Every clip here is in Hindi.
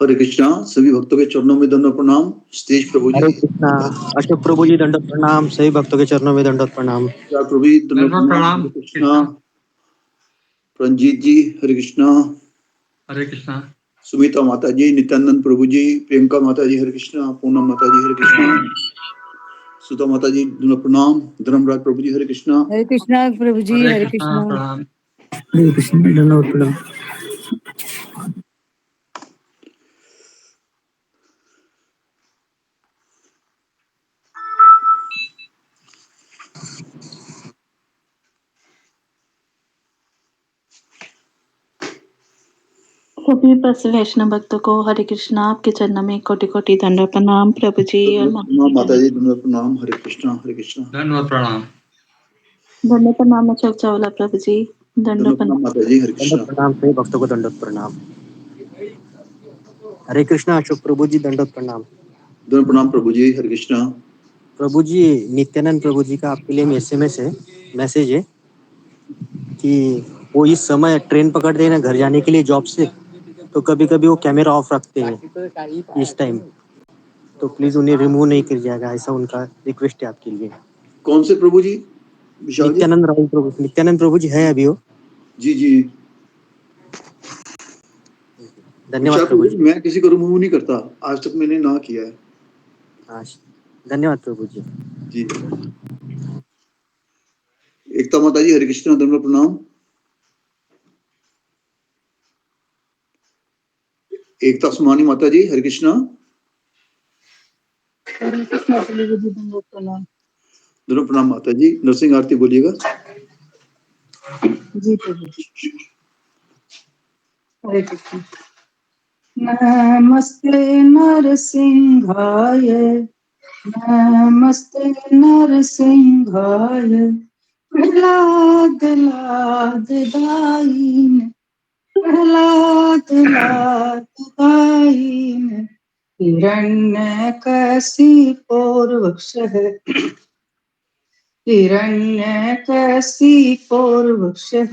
हरे कृष्णा। सभी भक्तों के चरणों में दंडवत प्रणाम। स्टेज प्रभु जी। हरे कृष्णा। अशोक प्रभु जी दंडवत प्रणाम। सभी भक्तों के चरणों में दंडवत प्रणाम। प्रभु जी दंडवत प्रणाम। हरे कृष्णा। रंजीत जी हरे कृष्णा। हरे कृष्णा। सुमिता माता जी, नित्यानंद प्रभु जी, प्रियंका माता जी हरे कृष्णा, पूनम माता जी हरे कृष्णा, सुधा माता जी दंडवत प्रणाम, धर्मराज प्रभु जी हरे कृष्णा। हरे कृष्णा प्रभु जी। हरे कृष्णा। हरे कृष्णा दंडवत प्रणाम। सभी वैष्णव भक्तों को हरे कृष्णा। आपके चरणों में कोटि कोटि दंडवत प्रणाम प्रभु जी और माता जी दंडवत प्रणाम। हरे कृष्णा हरे कृष्णा। दंडवत प्रणाम। दंडवत प्रणाम अशोक चावला प्रभु जी। दंडवत प्रणाम माता जी हरे कृष्णा। दंडवत प्रणाम सभी भक्तों को दंडवत प्रणाम। हरे कृष्णा। अशोक प्रभु जी दंडवत प्रणाम। दंडवत प्रणाम प्रभु जी हरे कृष्णा। प्रभु जी नित्यानंद प्रभु जी का आपके लिए SMS है, मैसेज है कि वो इस समय ट्रेन पकड़ते हैं ना घर जाने के लिए जॉब से, तो कभी कभी वो कैमरा ऑफ रखते हैं इस टाइम, तो प्लीज उन्हें रिमूव नहीं कर जाएगा, ऐसा उनका रिक्वेस्ट है आपके लिए। कौन से प्रभु जी? विशाल जी? नित्यानंद प्रभु जी है अभी वो। जी जी धन्यवाद प्रभु जी। मैं किसी को रिमूव नहीं करता, आज तक मैंने ना किया है। हाँ धन्यवाद प्रभु जी। जी एकता माता जी हरे कृष्णा दंडवत प्रणाम। एकता सुमानी माता जी हरे कृष्णा। हरे कृष्णा प्रभु जी दंडवत प्रणाम। दंडवत प्रणाम माता जी। नरसिंह आरती बोलिएगा। जी प्रभु जी। हरे कृष्णा। नमस्ते नरसिंहाय, नमस्ते नरसिंहाय, प्रहलाद लाद दायिन, प्रहलाद लाद दायिन, हिरण्यकशिपोर्वक्षः, हिरण्यकशिपोर्वक्षः,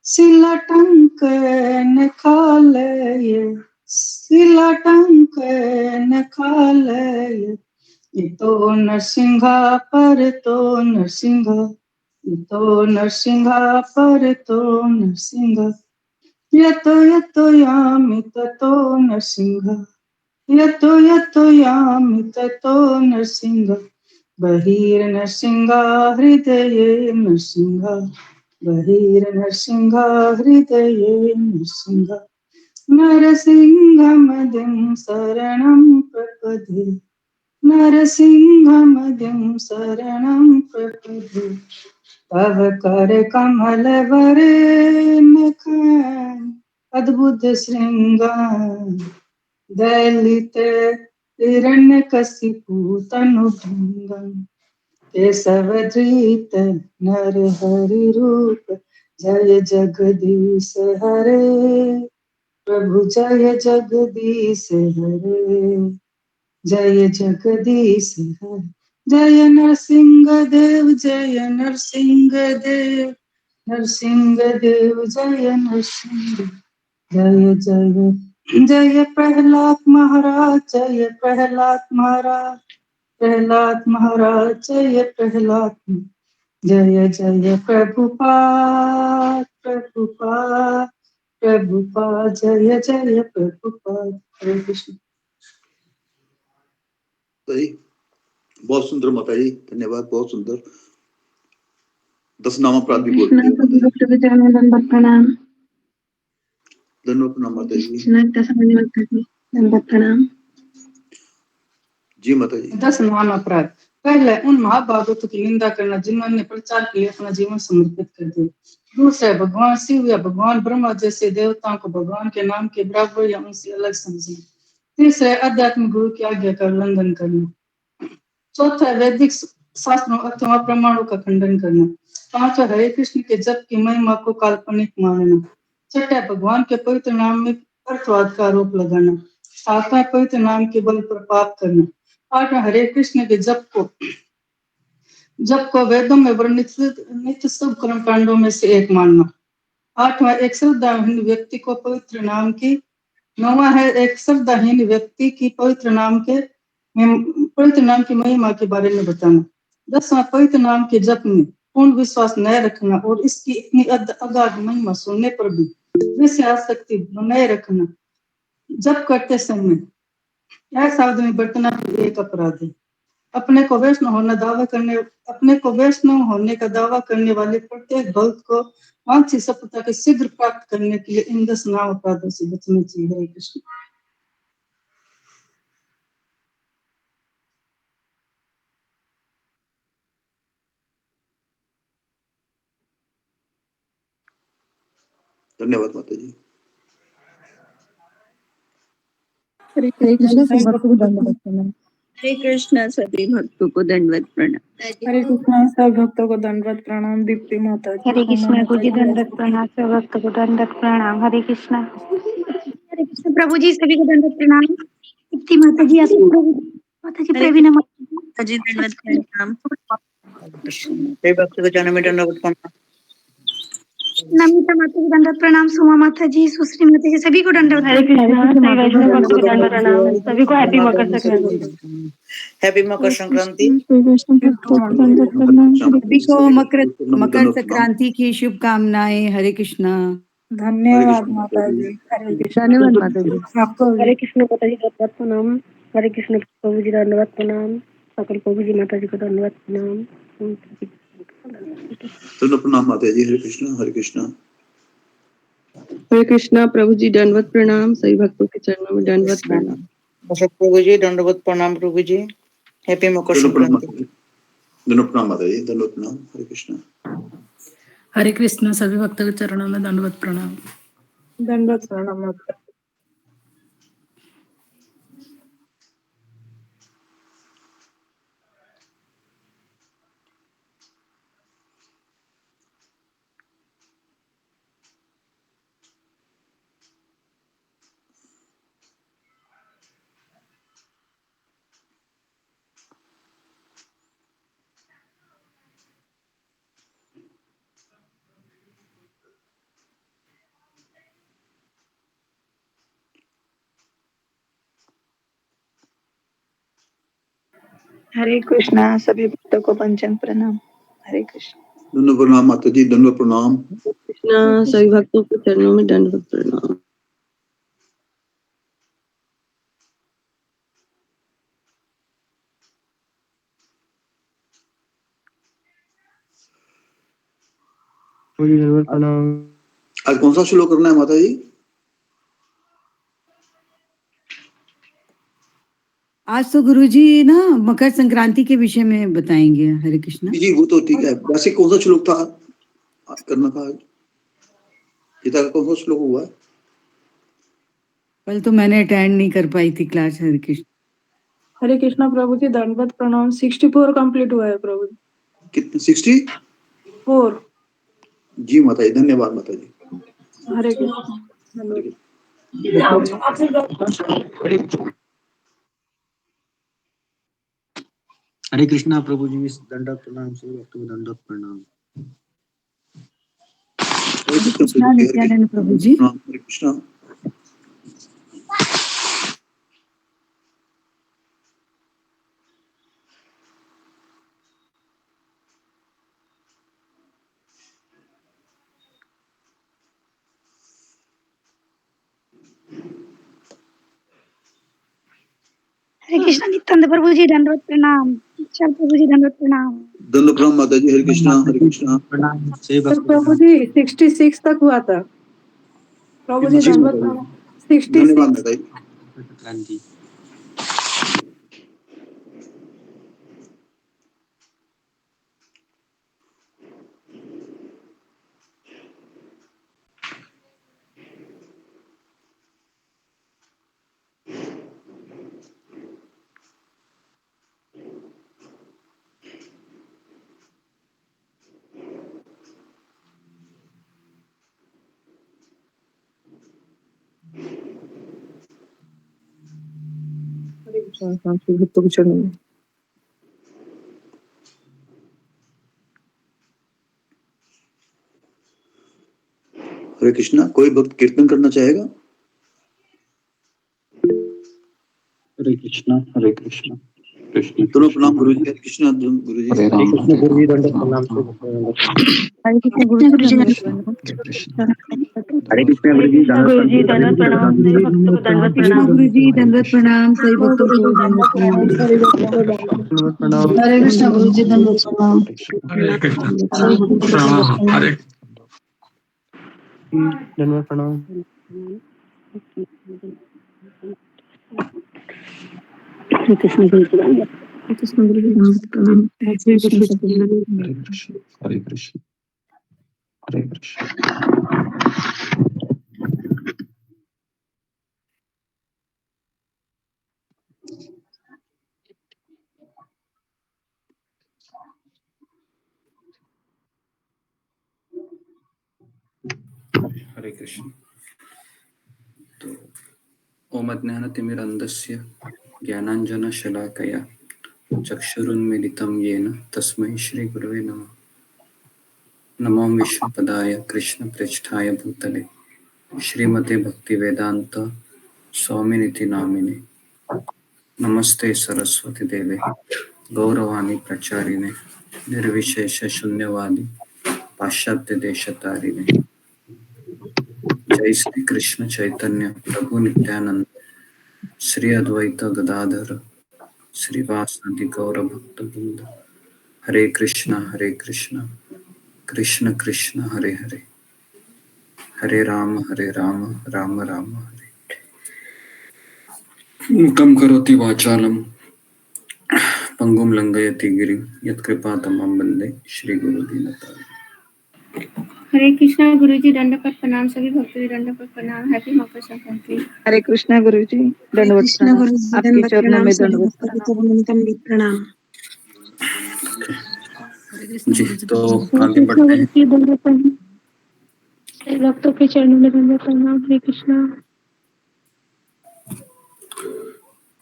शिलाटङ्कन खालय, शिलाटङ्कन खालय, इतो नरसिंहा परतो नरसिंहा, इतो नरसिंहा परतो नरसिंहा, यतो यतो यामि ततो नरसिंहा, यतो यतो यामि ततो नरसिंहा, बहिर्नरसिंहा हृदये नरसिंहा, बहिर्नरसिंहा हृदये नरसिंहा, नरसिंहमदिं शरणं प्रपद्ये, नरसिंहमदिं शरणं प्रपद्ये, तव कर कमल वरेण्यक अद्भुत श्रृंगार, दलित हिरण्यकशिपु तनुभंगम, केशवधृत नरहरि रूप, जय जगदीश हरे, प्रभु जय जगदीश हरे, जय जगदीश हरे, जय नरसिंह देव, जय नरसिंह देव, नरसिंह देव जय नरसिंह, जय जय जय प्रहलाद महाराज, जय प्रहलाद महाराज, प्रहलाद महाराज जय प्रहलाद, जय जय प्रभुपाद, प्रभुपाद, प्रभुपाद, जय जय प्रभुपाद। हरे कृष्ण। बहुत सुंदर माता जी, धन्यवाद, बहुत सुंदर। 10 नाम अपराध भी बोल दंडवत प्रणाम। धन्यवाद प्रणाम माता जी। दंडवत प्रणाम। जी माता जी। 10 महान अपराध। पहले उन महाभागवतों की निंदा करना जिन्होंने प्रचार के लिए अपना जीवन समर्पित कर दिया। दूसरा भगवान शिव या भगवान ब्रह्मा जैसे देवताओं को भगवान के नाम के बराबर या उनसे अलग समझना। तीसरा अध्यात्म गुरु की आज्ञा का उल्लंघन करना। चौथा वैदिक शास्त्रों अथवा प्रमाणों का खंडन करना। पांचवा हरे कृष्ण के जप की महिमा को काल्पनिक मानना। छठा भगवान के पवित्र नाम में अर्थवाद का आरोप लगाना। सातवां पवित्र नाम के बल पर पाप करना। आठवां हरे कृष्ण के जप को वेदों में वर्णित नित्य सब कर्म कांडों में से एक मानना। आठवां एक श्रद्धावान व्यक्ति को पवित्र नाम की नौवां है एक श्रद्धाहीन व्यक्ति की पवित्र नाम की महिमा के बारे में बताना। 10वां पवित्र नाम के जप में पूर्ण विश्वास न रखना और इसकी इतनी अगाध महिमा सुनने पर भी विषय आसक्ति बनाए रखना। जप करते समय सावधानी बरतना भी एक अपराध है। अपने को वैष्णव होने का दावा करने वाले प्रत्येक भक्त को वांछित सफलता के शीघ्र प्राप्त करने के लिए इन 10 नाम अपराधों से बचना चाहिए। हरे कृष्ण। धन्यवाद माता जी। हरे कृष्ण सभी भक्तों को दंडवत प्रणाम। हरे कृष्णा सभी भक्तों को दंडवत प्रणाम। हरे कृष्ण सब भक्तों को दंडवत प्रणाम। दीप्ति माता जी, हरे उमा कृष्ण माता गुरु जी जी, दंडवत प्रणाम। सब भक्त को दंडवत प्रणाम। हरे कृष्ण। हरे कृष्ण प्रभु जी सभी को दंडवत प्रणाम। दीप्ति माता जी, आशीष प्रभु जी, माता जी, हरे प्रवीणा कृष्ण जी दंडवत प्रणाम। सभी भक्तों को जन्म दंडवत प्रणाम। नमिता माता जी दंडवत प्रणाम। सुमा माता जी, सुश्री माता जी, सभी को दंडवत हरे प्रणाम। कृष्णा सभी वैष्णव भक्तों को दंडवत प्रणाम। सभी को हैप्पी मकर संक्रांति। हैप्पी मकर संक्रांति। वैष्णव भक्तों को दंडवत प्रणाम। सभी को मकर संक्रांति की शुभकामनाएं। हरे कृष्णा। धन्यवाद माता जी। हरे कृष्ण। धन्यवाद माता जी। आपको हरे कृष्ण माता जी दंडवत प्रणाम। हरे कृष्ण प्रभु जी दंडवत प्रणाम। सकल प्रभु जी माता जी को दंडवत प्रणाम। प्रणाम माता जी। हरे कृष्ण हरे कृष्ण। हरे कृष्णा प्रभु जी दंडवत प्रणाम। सभी भक्तों के चरणों में दंडवत प्रणाम। प्रभु जी दंडवत प्रणाम। प्रभु जी हैप्पी मकर संक्रांति। धन्यवाद प्रणाम माता जी। धन्यवाद प्रणाम। हरे कृष्ण। हरे कृष्ण सभी भक्तों के चरणों में दंडवत प्रणाम। दंडवत प्रणाम माता। हरे कृष्णा सभी भक्तों को पंचांग प्रणाम। हरे कृष्ण। धन्यवाद प्रणाम माता जी। धन्यवाद प्रणाम। कृष्णा सभी भक्तों के चरणों में दंडवत प्रणाम। आज कौन सा श्लोक करना है माता जी? आज तो गुरुजी ना मकर संक्रांति के विषय में बताएंगे। हरे कृष्णा। जी वो तो ठीक है। वैसे कौन सा श्लोक था करना था? गीता का कौन सा श्लोक हुआ? कल तो मैंने अटेंड नहीं कर पाई थी क्लास। हरे कृष्ण। हरे कृष्णा प्रभु जी दंडवत प्रणाम। 64 कंप्लीट हुआ है प्रभु जी। कितने? 64। जी माता जी। धन्यवाद माता जी। हरे कृष्ण। हरे कृष्णा प्रभु जी दंडवत प्रणाम। सभी भक्तों को दंडवत प्रणाम। हरे कृष्ण नित्यानंद प्रभु जी। हरे कृष्ण। हरे कृष्ण नित्यानंद प्रभु जी दंडवत प्रणाम। चल प्रभु जी दंडवत प्रणाम। धन्यवाद प्रणाम माता जी। हरे कृष्ण हरे कृष्ण। तो प्रभु जी 66 तक हुआ था। प्रभु जी जी दंडवत माता जी। प्रणाम। धन्यवाद 66। माता जी। संक्रांति। हरे कृष्णा सभी भक्तों के चरणों में। हरे कृष्णा। कोई भक्त कीर्तन करना चाहेगा? हरे कृष्णा कृष्ण दोनों प्रणाम गुरु जी। हरे कृष्णा गुरु जी। हरे कृष्ण गुरु जी, दंडवत प्रणाम। हरे कृष्ण गुरु जी दंडवत प्रणाम। हरे कृष्ण गुरु जी, दंडवत प्रणाम। हरे कृष्ण गुरु जी, दंडवत प्रणाम। सभी भक्तों को दंडवत प्रणाम। दंडवत प्रणाम। हरे कृष्ण गुरु जी दंडवत प्रणाम। हरे कृष्ण प्रणाम। हरे दंडवत प्रणाम। हरे कृष्ण गुरु जी दंडवत प्रणाम। हरे कृष्ण हरे कृष्ण हरे कृष्ण। हरे कृष्ण। तो ओम अज्ञानतिमिरन्धस्य ज्ञानाञ्जनशलाकया चक्षुरुन्मीलितं येन तस्मै श्रीगुरवे नमः। नमो विष्णुपदाय कृष्णप्रेष्ठाय भूतले श्रीमते भक्तिवेदान्त स्वामिनिति नामिने। नमस्ते सरस्वती देवे गौरवाणी प्रचारिणे निर्विशेष शून्यवादी पाश्चात्य देशतारिणे। जय श्री कृष्ण चैतन्य प्रभु नित्यानंद श्री अद्वैत गदाधर श्रीवासदि गौर भक्तवृंद। हरे कृष्ण कृष्ण कृष्ण हरे हरे, हरे राम राम राम हरे। मूकं करोति वाचालं पंगुं लंघयति गिरिं यत्कृपातमं वन्दे श्रीगुरुदीनतारिणम्। हरे कृष्णा गुरु जी दंडवत प्रणाम। सभी भक्तों को दंडवत प्रणाम। हैप्पी मकर संक्रांति। हरे कृष्णा गुरु जी दंडवत प्रणाम। आपके चरणों में दंडवत प्रणाम। जी तो हरे आगे कृष्णा बढ़ते गुरु हैं। जी दंडवत प्रणाम। सभी भक्तों के चरणों में दंडवत प्रणाम। हरे कृष्णा।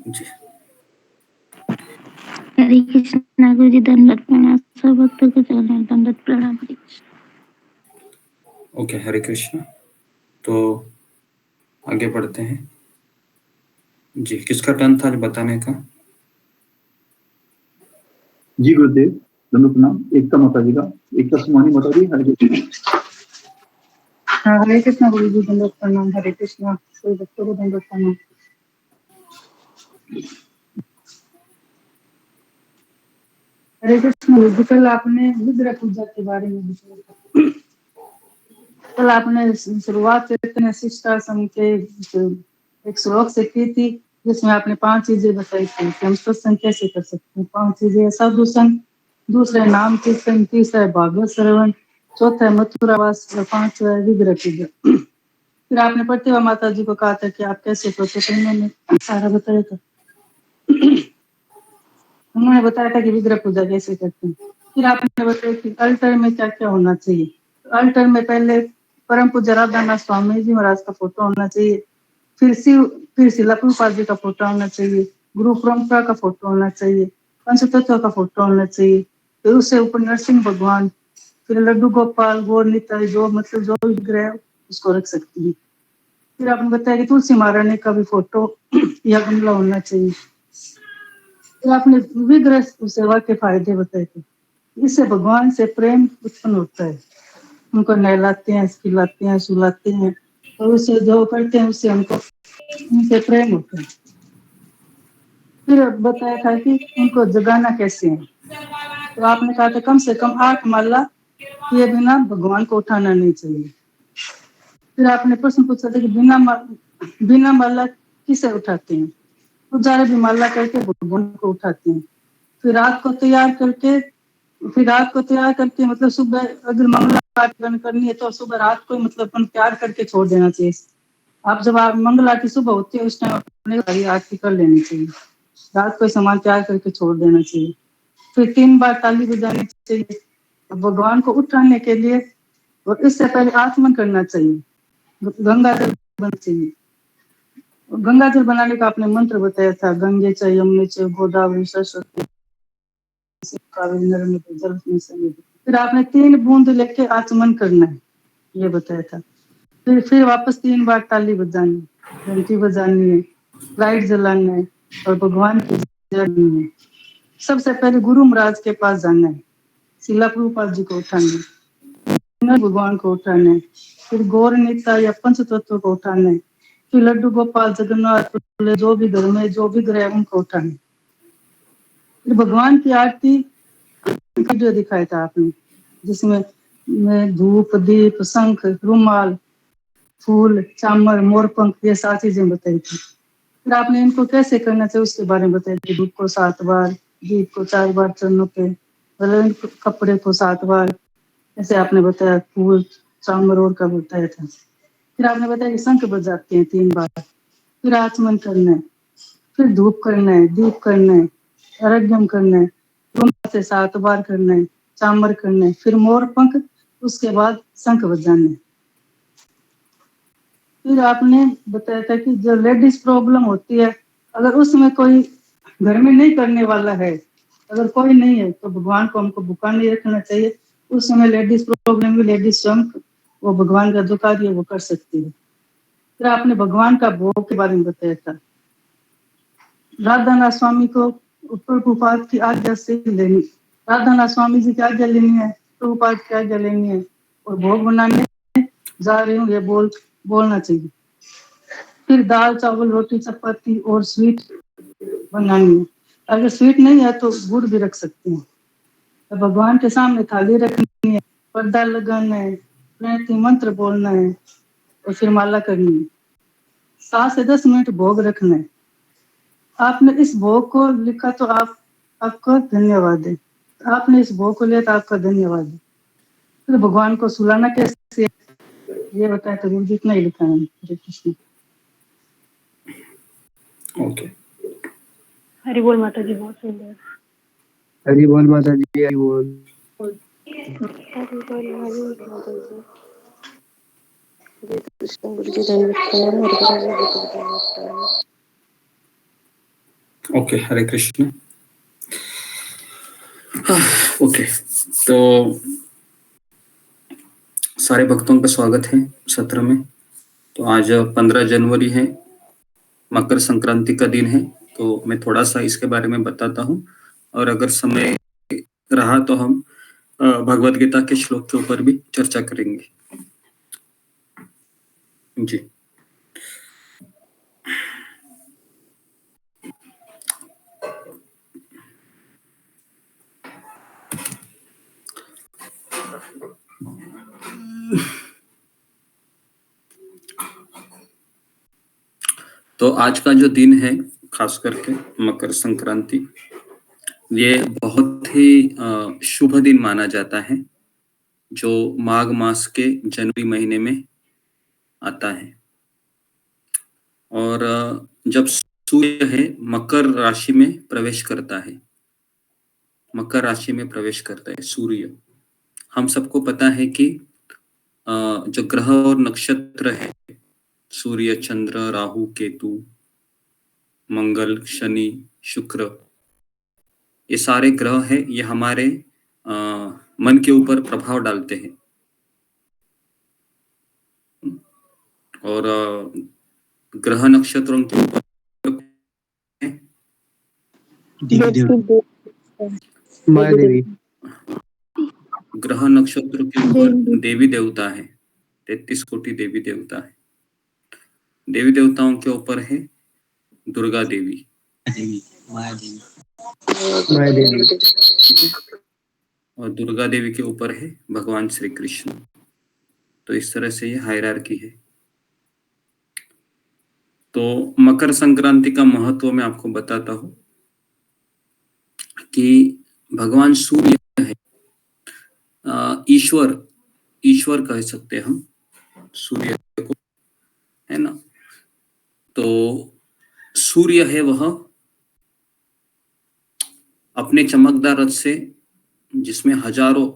जी हरे कृष्णा गुरु जी दंडवत प्रणाम। सब भक्तों के चरणों में दंडवत प्रणाम। हरे कृष्णा। ओके, हरे कृष्ण। तो आगे बढ़ते हैं। जी किसका टर्न था बताने का? जी गुरुदेव दोनों प्रणाम। एकता माता जी का, एकता सुमानी माता जी। हरे कृष्ण। हरे कृष्ण गुरु जी दंडवत प्रणाम। हरे कृष्ण सभी भक्तों को दंडवत प्रणाम। हरे कृष्ण गुरु जी, कल आपने विग्रह पूजा के बारे में बताया। कल आपने शुरुआत चैतन्य शिष्टाश्रम के एक श्लोक से की थी, जिसमें आपने 5 चीजें बताई थी कि हम सत्संग कैसे कर सकते हैं। 5 चीजें साधु संग, दूसरा नाम कीर्तन, तीसरा है भागवत श्रवण, चौथा है मथुरावास और 5वां है विग्रह पूजा। फिर आपने प्रतिभा माता जी को कहा था कि आप कैसे करते थे, उन्होंने सारा बताया था। उन्होंने बताया था कि विग्रह पूजा कैसे करते हैं। फिर आपने बताया कि अल्टर में क्या क्या होना चाहिए। अल्टर में पहले परम पूज्य राधानाथ स्वामी जी महाराज का फोटो होना चाहिए, फिर शिला प्रभुपाद जी का फोटो होना चाहिए, गुरु परंपरा का फोटो होना चाहिए, पंचतत्व का फोटो होना चाहिए, फिर उससे ऊपर नरसिंह भगवान, फिर लड्डू गोपाल, गौर निताई, जो मतलब जो विग्रह उसको रख सकती है। फिर आपने बताया कि तुलसी महारानी का भी फोटो या गमला होना चाहिए। फिर आपने विग्रह सेवा के फायदे बताए थे। इससे भगवान से प्रेम उत्पन्न होता है, उनको नहलाते हैं, खिलाते हैं, सुलाते हैं, और उससे जो करते हैं उससे हमको उनसे प्रेम होता है। फिर बताया था कि उनको जगाना कैसे है। तो आपने कहा था कम से कम 8 माला किए बिना भगवान को उठाना नहीं चाहिए। फिर आपने प्रश्न पूछा था कि बिना माला किसे उठाते हैं। पुजारी भी माला करके भगवान को उठाते हैं। फिर रात को तैयार करके मतलब सुबह अगर मंगला आरती करनी है तो सुबह रात को मतलब अपन तैयार करके छोड़ देना चाहिए। आप जब मंगल आरती सुबह होती है उस टाइम अपने आरती कर लेनी चाहिए, रात को सामान तैयार करके छोड़ देना चाहिए। फिर 3 बार ताली बजानी चाहिए भगवान को उठाने के लिए, और इससे पहले आचमन करना चाहिए, गंगा जल बनना चाहिए। गंगा जल बनाने का आपने मंत्र बताया था, गंगे च यमुने च गोदावरी सरस्वती कावेरी नर्मदे जलेस्मिन् सन्निधिं। फिर आपने 3 बूंद लेके आचमन करना है, ये बताया था। फिर वापस 3 बार ताली बजानी, घंटी बजानी है, लाइट जलाना है, और भगवान की जर्नी है। सबसे पहले गुरु महाराज के पास जाना है, शिला प्रभुपाद जी को उठाना है, भगवान को उठाना है, फिर गौर नेता या पंच तत्व को उठाना है, फिर लड्डू गोपाल जगन्नाथ जो भी घर में जो भी ग्रह उनको उठाना है। फिर भगवान की आरती वीडियो दिखाया था आपने, जिसमें धूप दीप शंख रुमाल फूल चामर मोरपंख ये सारी चीजें बताई थी। फिर आपने इनको कैसे करना चाहिए उसके बारे में बताया था। धूप को 7 बार, दीप को 4 बार चरणों पे, कपड़े को 7 बार, ऐसे आपने बताया। फूल चामर और का बताया था। फिर आपने बताया कि शंख बजाते हैं 3 बार, फिर आचमन करना है, फिर धूप करना है, दीप करना है, अर्घ्यम करना है, से 7 बार करना है, चामर करना है, फिर मोर पंख, उसके बाद शंख बजाना है। फिर आपने बताया था कि जो लेडीज प्रॉब्लम होती है, अगर उसमें कोई घर में नहीं करने वाला है, अगर कोई नहीं है तो भगवान को हमको भूखा नहीं रखना चाहिए। उस समय लेडीज प्रॉब्लम भी लेडीज स्वयं वो भगवान का जो कार्य वो कर सकती है। फिर आपने भगवान का भोग के बारे में बताया था। राधानाथ स्वामी को प्रभुपाद की आज्ञा से लेनी, राधानाथ स्वामी जी की आज्ञा लेनी है, प्रभुपाद की आज्ञा लेनी है और भोग बनाने जा रही हूँ ये बोलना चाहिए। फिर दाल चावल रोटी चपाती और स्वीट बनानी है। अगर स्वीट नहीं है तो गुड़ भी रख सकते हैं। तो भगवान के सामने थाली रखनी है, पर्दा लगाना है, मंत्र बोलना है और फिर माला करनी है। 7 से 10 मिनट भोग रखना है। आपने इस भोग को लिखा तो आपका धन्यवाद है। आपने इस भोग को लिया तो आपका धन्यवाद है। फिर भगवान को सुलाना कैसे ये बताया तो जितना ही लिखा है। हरे कृष्ण। ओके, हरि बोल माता जी, बहुत सुंदर। हरि बोल माता जी, हरि बोल। हरि बोल माता जी। हरे कृष्ण गुरु जी धन्यवाद प्रणाम। हरे कृष्ण गुरु जी धन्यवाद प्रणाम। ओके, हरे कृष्ण। ओके, तो सारे भक्तों का स्वागत है सत्र में। तो आज 15 जनवरी है, मकर संक्रांति का दिन है। तो मैं थोड़ा सा इसके बारे में बताता हूँ और अगर समय रहा तो हम भगवत गीता के श्लोक के ऊपर भी चर्चा करेंगे जी। तो आज का जो दिन है, खास करके मकर संक्रांति, ये बहुत ही शुभ दिन माना जाता है, जो माघ मास के जनवरी महीने में आता है। और जब सूर्य है मकर राशि में प्रवेश करता है, मकर राशि में प्रवेश करता है सूर्य। हम सबको पता है कि जो ग्रह और नक्षत्र है, सूर्य चंद्र राहु केतु मंगल शनि शुक्र, ये सारे ग्रह हैं, ये हमारे मन के ऊपर प्रभाव डालते हैं। और ग्रह नक्षत्रों के ऊपर देवी, ग्रह नक्षत्र के ऊपर देवी देवता है, 33 कोटि देवी देवता है। देवी देवताओं के ऊपर है दुर्गा देवी, माया देवी, और दुर्गा देवी के ऊपर है भगवान श्री कृष्ण। तो इस तरह से ये हायरार्की है। तो मकर संक्रांति का महत्व मैं आपको बताता हूं कि भगवान सूर्य है, ईश्वर कह सकते हैं हम सूर्य को, है ना। तो सूर्य है वह अपने चमकदार रथ से, जिसमें हजारों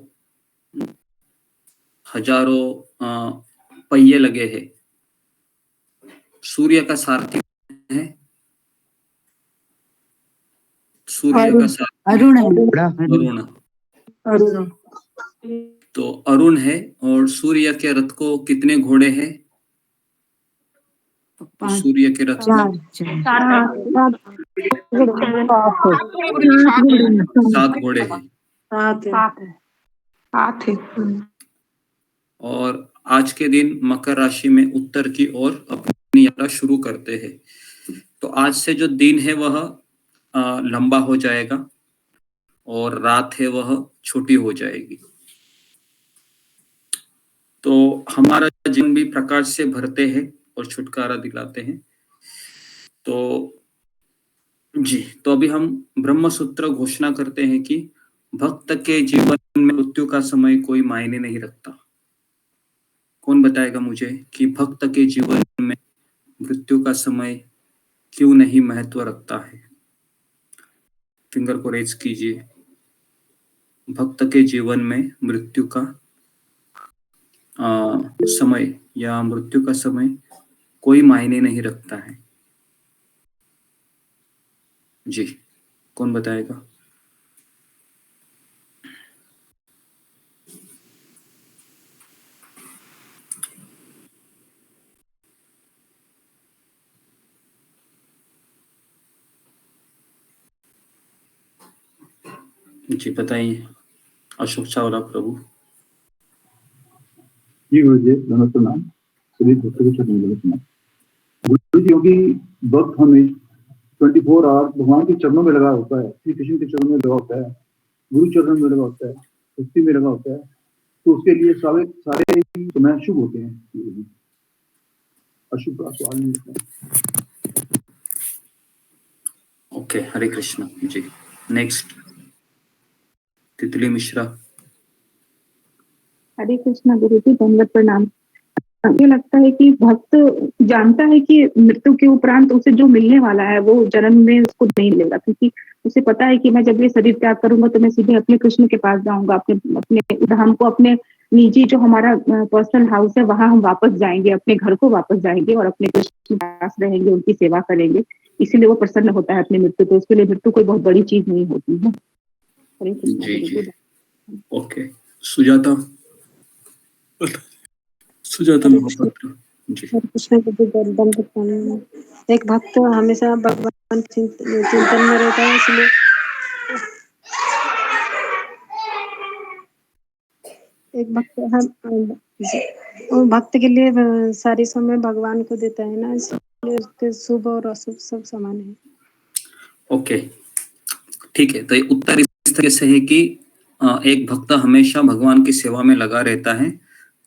पहिए लगे हैं, सूर्य का सारथी है, सूर्य का सारथी अरुण। तो अरुण है, और सूर्य के रथ को कितने घोड़े हैं? पाँच सूर्य के रथ चार चार 7 घोड़े हैं। सात है। और आज के दिन मकर राशि में उत्तर की ओर अपनी यात्रा शुरू करते हैं। तो आज से जो दिन है वह लंबा हो जाएगा और रात है वह छोटी हो जाएगी। तो हमारा जीवन भी प्रकाश से भरते हैं और छुटकारा दिलाते हैं। तो जी, तो अभी हम ब्रह्म सूत्र घोषणा करते हैं कि भक्त के जीवन में मृत्यु का समय कोई मायने नहीं रखता। कौन बताएगा मुझे कि भक्त के जीवन में मृत्यु का समय क्यों नहीं महत्व रखता है? फिंगर को रेज कीजिए। भक्त के जीवन में मृत्यु का समय या मृत्यु का समय कोई मायने नहीं रखता है। जी, कौन बताएगा? जी बताइए, अशोक चावला प्रभु। जी गुरु जी, नमस्ते नाम सभी भक्तों को चरणों में प्रणाम। गुरु जी, क्योंकि भक्त हमें 24 आवर भगवान के चरणों में लगा होता है, श्री कृष्ण के चरणों में लगा होता है, गुरु चरणों में लगा होता है, भक्ति में लगा होता है, तो उसके लिए सारे समय शुभ होते हैं। गुरु जी, अशुभ का सवाल नहीं होता। ओके, हरे कृष्ण जी। नेक्स्ट तितली मिश्रा। हरे कृष्णा गुरु जी, धन्यवाद प्रणाम। मुझे लगता है कि भक्त जानता है कि मृत्यु के उपरांत उसे जो मिलने वाला है वो जन्म में उसको नहीं मिलेगा, क्योंकि उसे पता है कि मैं जब ये शरीर त्याग करूंगा तो मैं सीधे अपने कृष्ण के पास जाऊंगा, अपने हमको अपने निजी जो हमारा पर्सनल हाउस है वहां हम वापस जाएंगे, अपने घर को वापस जाएंगे और अपने कृष्ण के पास रहेंगे, उनकी सेवा करेंगे। इसीलिए वो प्रसन्न होता है अपने मृत्यु पे। उसके लिए मृत्यु कोई बहुत बड़ी चीज नहीं होती है। हरे कृष्ण जी गुरु जी, जी। ओके। सुजाता महापात्र जी। कृष्ण के दंड प्रणाम। एक भक्त हमेशा भगवान चिंतन में रहता है, इसलिए एक भक्त और भक्त के लिए सारी समय भगवान को देता है ना, इसलिए उसके शुभ और अशुभ सब समान है। ओके, ठीक है। तो ये उत्तर इस तरह से है कि एक भक्त हमेशा भगवान की सेवा में लगा रहता है,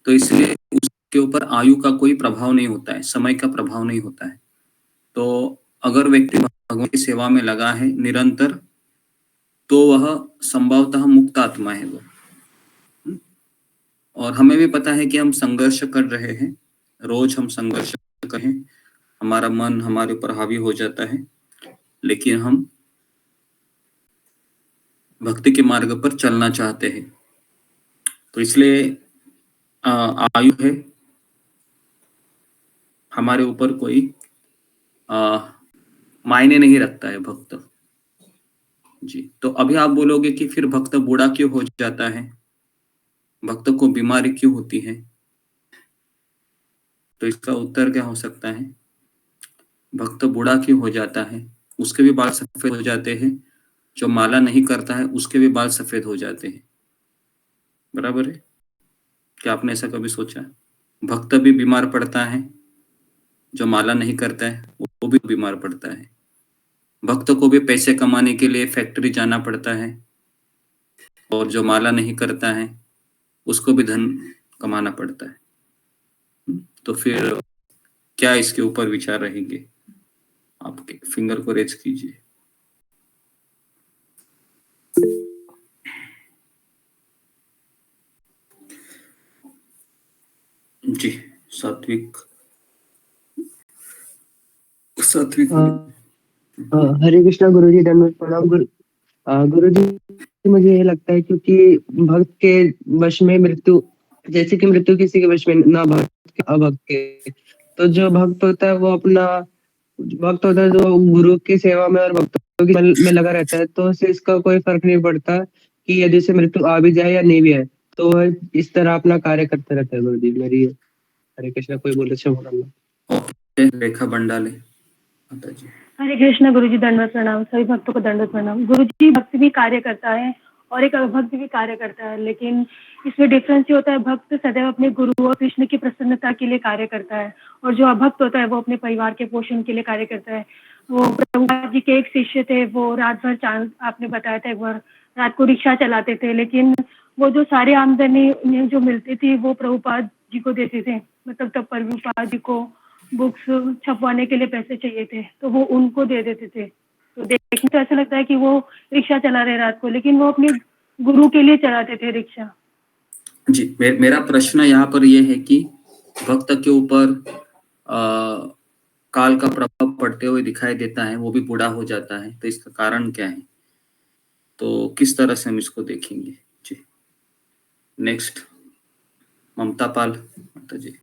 तो इसलिए उसके ऊपर आयु का कोई प्रभाव नहीं होता है, समय का प्रभाव नहीं होता है। तो अगर व्यक्ति भगवान की सेवा में लगा है निरंतर, तो वह संभवतः मुक्त आत्मा है वो। और हमें भी पता है कि हम संघर्ष कर रहे हैं, रोज हम संघर्ष कर रहे हैं, हमारा मन हमारे ऊपर हावी हो जाता है, लेकिन हम भक्ति के मार्ग पर चलना चाहते हैं। तो इसलिए आयु है हमारे ऊपर कोई मायने नहीं रखता है भक्त जी। तो अभी आप बोलोगे कि फिर भक्त बूढ़ा क्यों हो जाता है, भक्त को बीमारी क्यों होती है? तो इसका उत्तर क्या हो सकता है? भक्त बूढ़ा क्यों हो जाता है? उसके भी बाल सफेद हो जाते हैं, जो माला नहीं करता है उसके भी बाल सफेद हो जाते हैं, बराबर है? क्या आपने ऐसा कभी सोचा? भक्त भी बीमार पड़ता है, जो माला नहीं करता है वो भी बीमार पड़ता है। भक्त को भी पैसे कमाने के लिए फैक्ट्री जाना पड़ता है, और जो माला नहीं करता है उसको भी धन कमाना पड़ता है। तो फिर क्या इसके ऊपर विचार रहेंगे? आपके फिंगर को रेज कीजिए। जी, सात्विक। हरे कृष्णा गुरु जी, धन्यवाद प्रणाम। गुरु जी, मुझे ये लगता है क्योंकि भक्त के वश में मृत्यु, जैसे कि मृत्यु किसी के वश में ना, भक्त के अभक्त के। तो जो भक्त होता है वो अपना भक्त होता है जो गुरु की सेवा में और भक्तों की में लगा रहता है, तो उससे इसका कोई फर्क नहीं पड़ता कि यदि से मृत्यु आ भी जाए या नहीं भी आए, तो वह इस तरह अपना कार्य करते रहता है। गुरु जी, मेरी हरे कृष्णा। कोई बोले रेखा बंडाले माता जी। हरे कृष्ण गुरुजी, दंडवत प्रणाम। सभी भक्तों को दंडवत प्रणाम। गुरुजी, भक्त भी कार्य करता है और एक अभक्त भी कार्य करता है, लेकिन इसमें डिफरेंस ये होता है, भक्त सदैव अपने गुरु और कृष्ण की प्रसन्नता के लिए कार्य करता है, और जो अभक्त होता है वो अपने परिवार के पोषण के लिए कार्य करता है। वो प्रभुपाद जी के एक शिष्य थे, वो रात भर चांद, आपने बताया था एक बार, रात को रिक्शा चलाते थे, लेकिन वो जो सारी आमदनी उन्हें जो मिलती थी वो प्रभुपाद जी को देते थे। मतलब तब प्रभुपाद जी को बुक्स छपवाने के लिए पैसे चाहिए थे, तो वो उनको दे देते थे। तो देखने तो ऐसा लगता है कि वो रिक्शा चला रहे रात को, लेकिन वो अपने गुरु के लिए चलाते थे रिक्शा। जी, मेरा प्रश्न यहाँ पर ये है कि भक्त के ऊपर काल का प्रभाव पड़ते हुए दिखाई देता है, वो भी बूढ़ा हो जाता है, तो इसका कारण क्या है? तो किस तरह से हम इसको देखेंगे? जी, नेक्स्ट ममता पाल माता जी।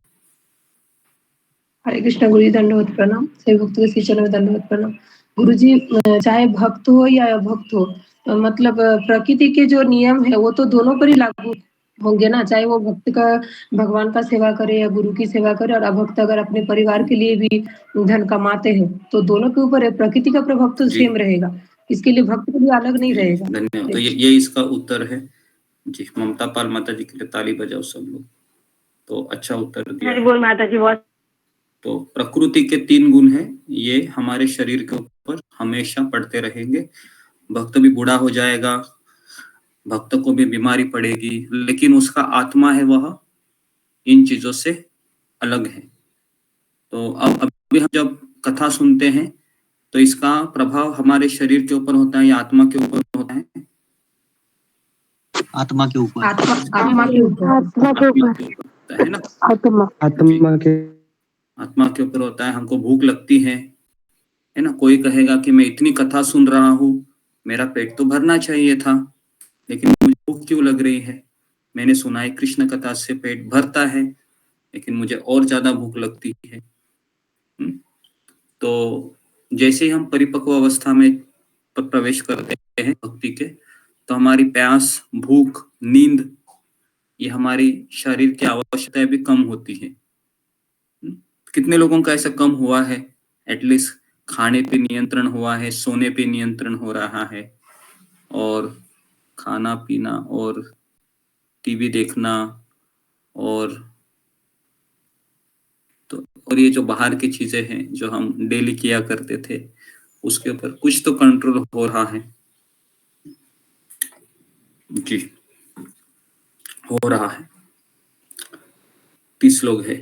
हरे कृष्ण गुरुजी, दंडवत प्रणाम। सभी भक्तों के चरण में दंडवत प्रणाम। गुरुजी, चाहे भक्त हो या अभक्त हो, मतलब प्रकृति के जो नियम है वो तो दोनों पर ही लागू होंगे ना, चाहे वो भक्त का भगवान का सेवा करे या गुरु की सेवा करे, और अभक्त अगर अपने परिवार के लिए भी धन कमाते हैं तो दोनों के ऊपर प्रकृति का प्रभाव तो सेम रहेगा, इसके लिए भक्त के लिए अलग नहीं रहेगा। धन्यवाद। तो ये इसका उत्तर है जी। ममता पाल माता जी के लिए ताली बजाओ सब लोग, तो अच्छा उत्तर दिया। हरि बोल माता जी। बहुत तो प्रकृति के 3 गुण हैं, ये हमारे शरीर के ऊपर हमेशा पड़ते रहेंगे। भक्त भी बूढ़ा हो जाएगा, भक्त को भी बीमारी पड़ेगी, लेकिन उसका आत्मा है वह इन चीजों से अलग है। तो अब अभी हम जब कथा सुनते हैं तो इसका प्रभाव हमारे शरीर के ऊपर होता है या आत्मा के ऊपर होता है? आत्मा के ऊपर। आत्मा के ऊपर होता है ना, आत्मा के ऊपर होता है। हमको भूख लगती है ना, कोई कहेगा कि मैं इतनी कथा सुन रहा हूँ, मेरा पेट तो भरना चाहिए था, लेकिन मुझे भूख क्यों लग रही है? मैंने सुना है कृष्ण कथा से पेट भरता है, लेकिन मुझे और ज्यादा भूख लगती है। तो जैसे ही हम परिपक्व अवस्था में प्रवेश करते हैं भक्ति के, तो हमारी प्यास, भूख, नींद, ये हमारी शरीर की आवश्यकताएं भी कम होती है। कितने लोगों का ऐसा कम हुआ है? एटलीस्ट खाने पे नियंत्रण हुआ है, सोने पे नियंत्रण हो रहा है, और खाना पीना और टीवी देखना और तो और ये जो बाहर की चीजें हैं जो हम डेली किया करते थे, उसके ऊपर कुछ तो कंट्रोल हो रहा है जी, हो रहा है। 30 लोग हैं,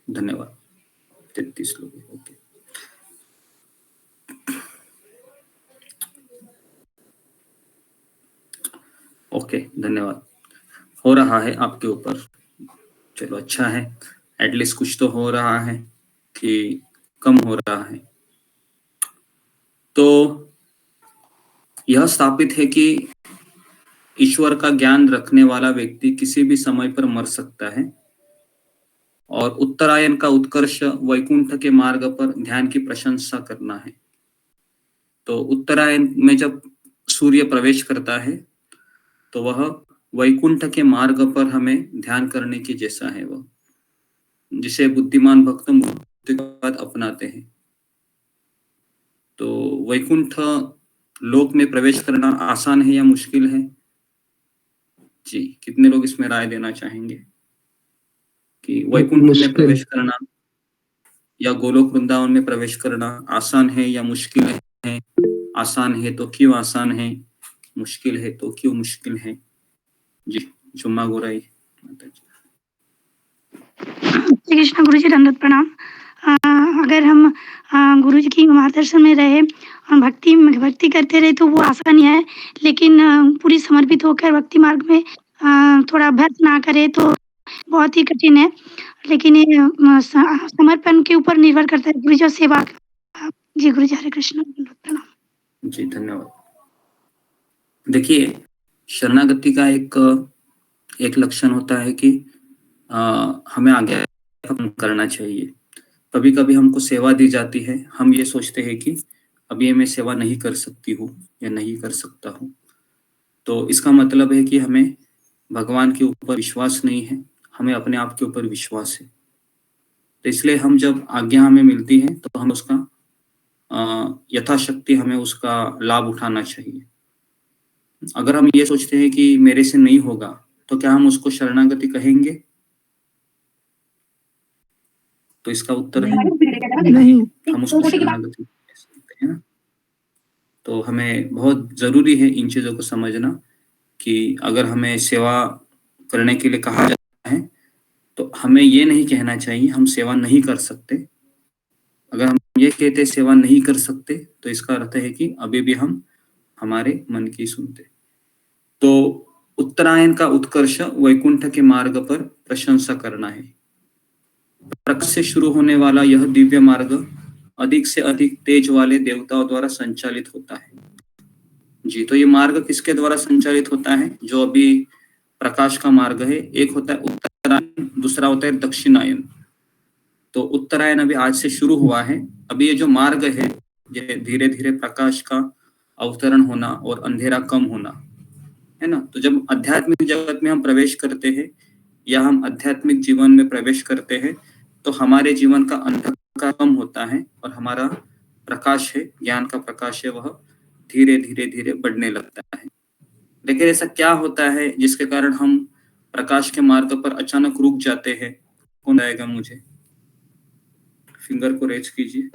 धन्यवाद। 33 लोग हैं, ओके। ओके, धन्यवाद। हो रहा है आपके ऊपर, चलो अच्छा है, एटलीस्ट कुछ तो हो रहा है कि कम हो रहा है। तो यह स्थापित है कि ईश्वर का ज्ञान रखने वाला व्यक्ति किसी भी समय पर मर सकता है, और उत्तरायण का उत्कर्ष वैकुंठ के मार्ग पर ध्यान की प्रशंसा करना है। तो उत्तरायण में जब सूर्य प्रवेश करता है तो वह वैकुंठ के मार्ग पर हमें ध्यान करने की जैसा है, वह जिसे बुद्धिमान भक्त मृत्यु के बाद अपनाते हैं। तो वैकुंठ लोक में प्रवेश करना आसान है या मुश्किल है? जी, कितने लोग इसमें राय देना चाहेंगे कि वैकुंठ में प्रवेश करना या गोलोक वृंदावन में प्रवेश करना आसान है या मुश्किल है? आसान है तो क्यों आसान है, मुश्किल है तो क्यों मुश्किल है? जी, जुम्मा गोराई माता जी। श्री कृष्ण गुरुजी, दंडवत प्रणाम। अगर हम गुरुजी की मार्गदर्शन में रहे और भक्ति करते रहे तो वो आसान है, लेकिन पूरी समर्पित होकर भक्ति मार्ग में थोड़ा अभ्यास ना करे तो बहुत ही कठिन है। लेकिन ये समर्पण के ऊपर निर्भर करता है, गुरुजी और सेवा। जी गुरुजी, हरे कृष्ण, दंडवत प्रणाम। जी, धन्यवाद। देखिए, शरणागति का एक लक्षण होता है कि हमें आगे करना चाहिए। कभी कभी हमको सेवा दी जाती है, हम ये सोचते हैं कि अब ये मैं सेवा नहीं कर सकती हूँ या नहीं कर सकता हूँ, तो इसका मतलब है कि हमें भगवान के ऊपर विश्वास नहीं है, हमें अपने आप के ऊपर विश्वास है। तो इसलिए हम जब आज्ञा हमें मिलती है तो हम उसका यथाशक्ति हमें उसका लाभ उठाना चाहिए। अगर हम ये सोचते हैं कि मेरे से नहीं होगा, तो क्या हम उसको शरणागति कहेंगे? तो इसका उत्तर है नहीं। हम उसको शरणागति कह सकते हैं ना। तो हमें बहुत जरूरी है इन चीजों को समझना कि अगर हमें सेवा करने के लिए कहा जाता है तो हमें ये नहीं कहना चाहिए हम सेवा नहीं कर सकते। अगर हम ये कहते सेवा नहीं कर सकते तो इसका अर्थ है कि अभी भी हम हमारे मन की सुनते। तो उत्तरायण का उत्कर्ष वैकुंठ के मार्ग पर प्रशंसा करना है। प्रकाश से शुरू होने वाला यह दिव्य मार्ग अधिक से अधिक तेज वाले देवताओं द्वारा संचालित होता है। जी, तो ये मार्ग किसके द्वारा संचालित होता है? जो अभी प्रकाश का मार्ग है, एक होता है उत्तरायण, दूसरा होता है दक्षिणायन। तो उत्तरायण अभी आज से शुरू हुआ है। अभी ये जो मार्ग है, ये धीरे धीरे प्रकाश का अवतरण होना और अंधेरा कम होना है ना। तो जब आध्यात्मिक जगत में हम प्रवेश करते हैं या हम आध्यात्मिक जीवन में प्रवेश करते हैं तो हमारे जीवन का अंधकार कम होता है और हमारा प्रकाश है, ज्ञान का प्रकाश है, वह धीरे धीरे धीरे बढ़ने लगता है। लेकिन ऐसा क्या होता है जिसके कारण हम प्रकाश के मार्ग पर अचानक रुक जाते हैं? कौन आएगा मुझे? फिंगर को रेज कीजिए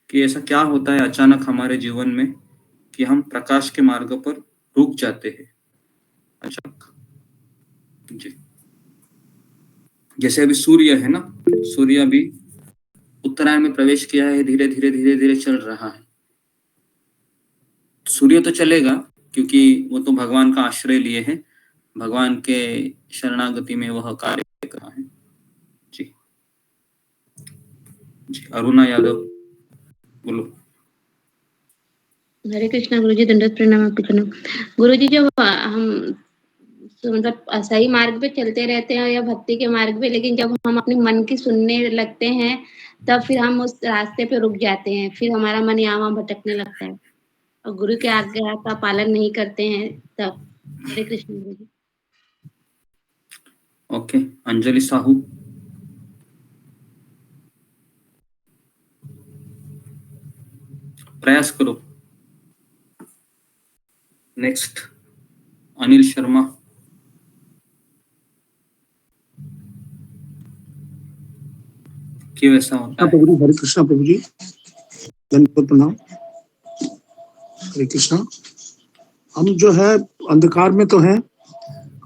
कि ऐसा क्या होता है अचानक हमारे जीवन में कि हम प्रकाश के मार्ग पर रुक जाते हैं अचानक। जी, जैसे अभी सूर्य है ना, सूर्य अभी उत्तरायण में प्रवेश किया है, धीरे धीरे चल रहा है। सूर्य तो चलेगा क्योंकि वो तो भगवान का आश्रय लिए है, भगवान के शरणागति में वह कार्य कर रहा है। जी जी, अरुणा यादव बोलो। हरे कृष्णा गुरुजी, दंडवत प्रणाम आपकी प्रणाम। गुरुजी, जब हम मतलब सही मार्ग पे चलते रहते हैं या भक्ति के मार्ग पे, लेकिन जब हम अपने मन की सुनने लगते हैं तब फिर हम उस रास्ते पे रुक जाते हैं, फिर हमारा मन यहाँ वहाँ भटकने लगता है और गुरु के आज्ञा का पालन नहीं करते हैं तब। हरे कृष्ण गुरुजी। ओके, अंजलि साहू। प्रयास करो। नेक्स्ट अनिल शर्मा। क्यों ऐसा होता है? प्रभु जी, हरे कृष्णा प्रभु जी, धन्यवाद प्रणाम। हरे कृष्णा। हम जो है अंधकार में तो हैं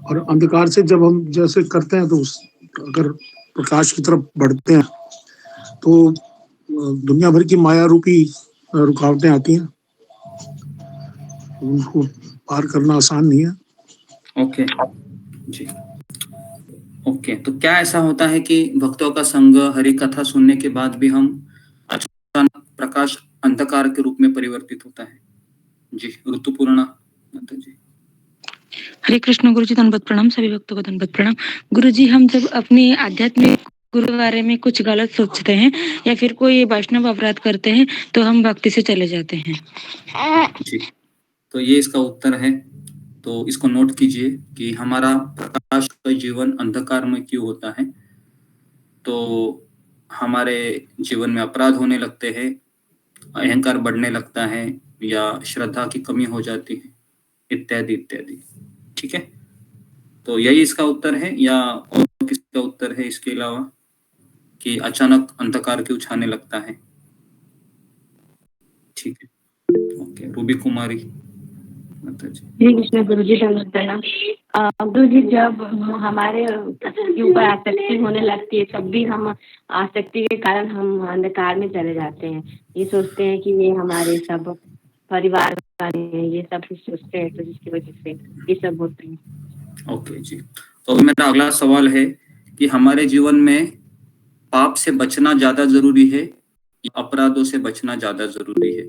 और अंधकार से जब हम जैसे करते हैं तो अगर प्रकाश की तरफ बढ़ते हैं तो दुनिया भर की माया रूपी रुकावटें आती हैं, उनको पार करना आसान नहीं है। ओके जी, ओके। तो क्या ऐसा होता है कि भक्तों का संग, हरि कथा सुनने के बाद भी हम अचानक प्रकाश अंधकार के रूप में परिवर्तित होता है? जी, ऋतुपूर्णा माता जी। हरे कृष्ण गुरुजी, दंडवत प्रणाम। सभी भक्तों को दंडवत प्रणाम। गुरुजी, हम जब अपनी आध्यात्मिक गुरु के बारे में कुछ गलत सोचते हैं या फिर कोई वैष्णव अपराध करते हैं तो हम भक्ति से चले जाते हैं। जी, तो ये इसका उत्तर है। तो इसको नोट कीजिए कि हमारा प्रकाश का जीवन अंधकार में क्यों होता है। तो हमारे जीवन में अपराध होने लगते हैं, अहंकार बढ़ने लगता है या श्रद्धा की कमी हो जाती है, इत्यादि इत्यादि। ठीक है, तो यही इसका उत्तर है या और किसका उत्तर है इसके अलावा कि अचानक अंधकार क्यों छाने लगता है? ठीक है, ओके। रूबी कुमारी माता जी। हरे कृष्ण गुरुजी, दंडवत प्रणाम। गुरुजी, जब हमारे ऊपर आसक्ति होने लगती है तब भी हम आसक्ति के कारण हम अंधकार में चले जाते हैं। ये सोचते हैं कि ये हमारे सब परिवार वाले हैं, ये सब कुछ सोचते हैं, तो जिसकी वजह से ये सब होते हैं। ओके जी, तो मेरा अगला सवाल है कि हमारे जीवन में पाप से बचना ज्यादा जरूरी है या अपराधों से बचना ज्यादा जरूरी है?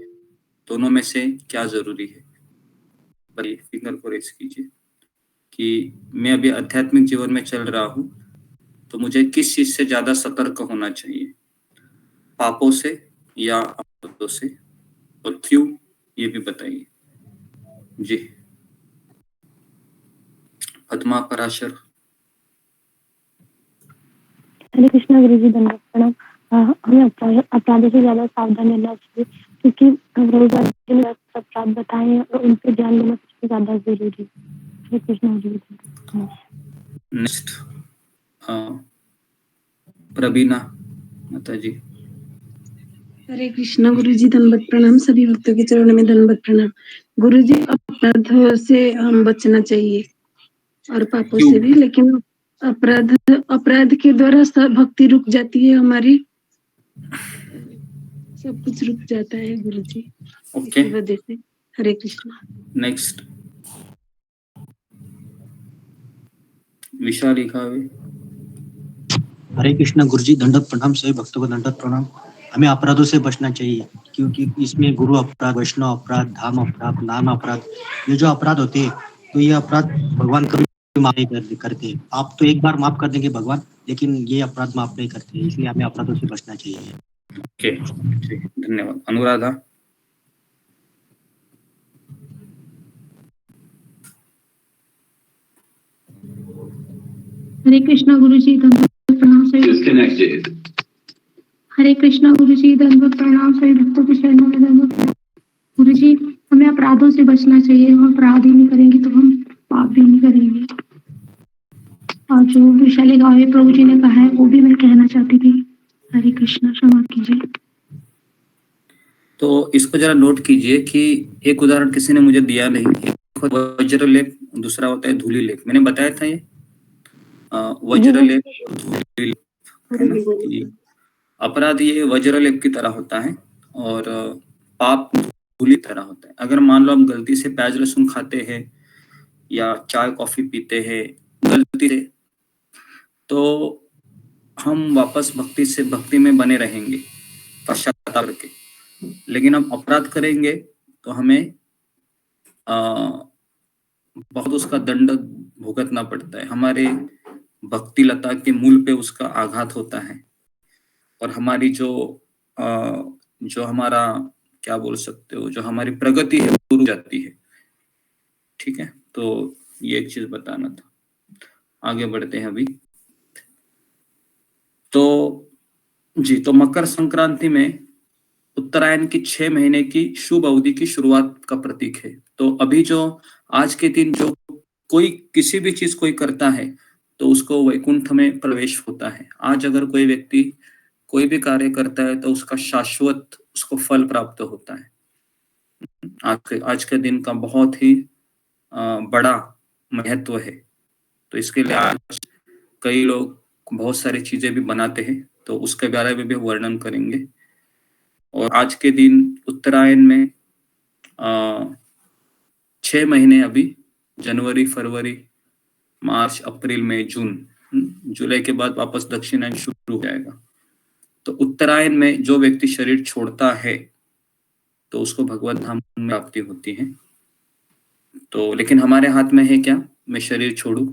दोनों में से क्या जरूरी है? बताइए, फिंगर को रेस कीजिए कि मैं अभी आध्यात्मिक जीवन में चल रहा हूँ तो मुझे किस चीज से ज्यादा सतर्क होना चाहिए, पापों से या अपराधों से, और क्यों, ये भी बताइए। जी, पद्मा पराशर। हरे कृष्णा गुरु जी दंडवत प्रणाम। हमें अपराधों से ज्यादा सावधान रहना चाहिए, क्योंकि रोजगार के लिए अपराध बताए और उन पे ध्यान देना सबसे ज्यादा जरूरी है। हरे कृष्णा गुरु जी दंडवत प्रणाम। नेक्स्ट प्रवीणा माता जी। हरे कृष्णा गुरु जी दंडवत प्रणाम। सभी भक्तों के चरणों में दंडवत प्रणाम। गुरु जी, अपराध से हम बचना चाहिए और पापों से भी, लेकिन अपराध के द्वारा सब भक्ति रुक जाती है हमारी, सब कुछ रुक जाता है गुरु जी। ओके, इसी वजह से हरे कृष्णा। नेक्स्ट विशाल लिखावे। हरे कृष्णा गुरुजी, दंडवत प्रणाम। सभी भक्तों को दंडवत प्रणाम। हमें अपराधों से बचना चाहिए, क्योंकि इसमें गुरु अपराध, वैष्णव अपराध, धाम अपराध, नाम अपराध, ये जो अपराध होते हैं, तो ये अपराध भगवान कभी माफ नहीं करते। आप तो एक बार माफ कर देंगे भगवान, लेकिन ये अपराध माफ नहीं करते, इसलिए हमें अपराधों से बचना चाहिए। ओके, ठीक, धन्यवाद। अनुराधा। हरे कृष्णा गुरु जी, दंडवत प्रणाम। सभी हरे कृष्णा गुरु जी, दंडवत प्रणाम। सभी भक्तों के चरणों में दंडवत प्रणाम। गुरु जी, हमें अपराधों से बचना चाहिए। हम अपराध ही नहीं करेंगे तो हम पाप भी नहीं करेंगे। और जो विशाली गाँव प्रभु जी ने कहा है वो भी मैं कहना चाहती थी। हरे कृष्णा, क्षमा कीजिए। तो इसको जरा नोट कीजिए कि एक उदाहरण किसी ने मुझे दिया नहीं। एक वज्र लेप, दूसरा होता है धूलि लेप। मैंने बताया था ये वज्र लेप, धूलि लेप, है ना, कि अपराध ये वज्र लेप की तरह होता है और पाप धूलि तरह होता है। अगर मान लो हम गलती से प्याज लहसुन खाते हैं या चाय कॉफी पीते हैं गलती से, तो हम वापस भक्ति में बने रहेंगे पश्चाताप करके। लेकिन हम अपराध करेंगे तो हमें बहुत उसका दंड भुगतना पड़ता है। हमारे भक्ति लता के मूल पे उसका आघात होता है और हमारी जो हमारा क्या बोल सकते हो, जो हमारी प्रगति है वो रुक जाती है। ठीक है, तो ये एक चीज बताना था। आगे बढ़ते हैं अभी। तो जी, तो मकर संक्रांति में उत्तरायण की 6 महीने की शुभ अवधि की शुरुआत का प्रतीक है। तो अभी जो आज के दिन जो कोई किसी भी चीज कोई करता है तो उसको वैकुंठ में प्रवेश होता है। आज अगर कोई व्यक्ति कोई भी कार्य करता है तो उसका शाश्वत उसको फल प्राप्त होता है। आज के दिन का बहुत ही बड़ा महत्व है। तो इसके लिए आज कई लोग बहुत सारी चीजें भी बनाते हैं, तो उसके बारे में भी वर्णन करेंगे। और आज के दिन उत्तरायण में 6 महीने अभी जनवरी, फरवरी, मार्च, अप्रैल, मई, जून, जुलाई के बाद वापस दक्षिणायन शुरू हो जाएगा। तो उत्तरायण में जो व्यक्ति शरीर छोड़ता है तो उसको भगवत धाम में प्राप्ति होती है। तो लेकिन हमारे हाथ में है क्या मैं शरीर छोड़ू?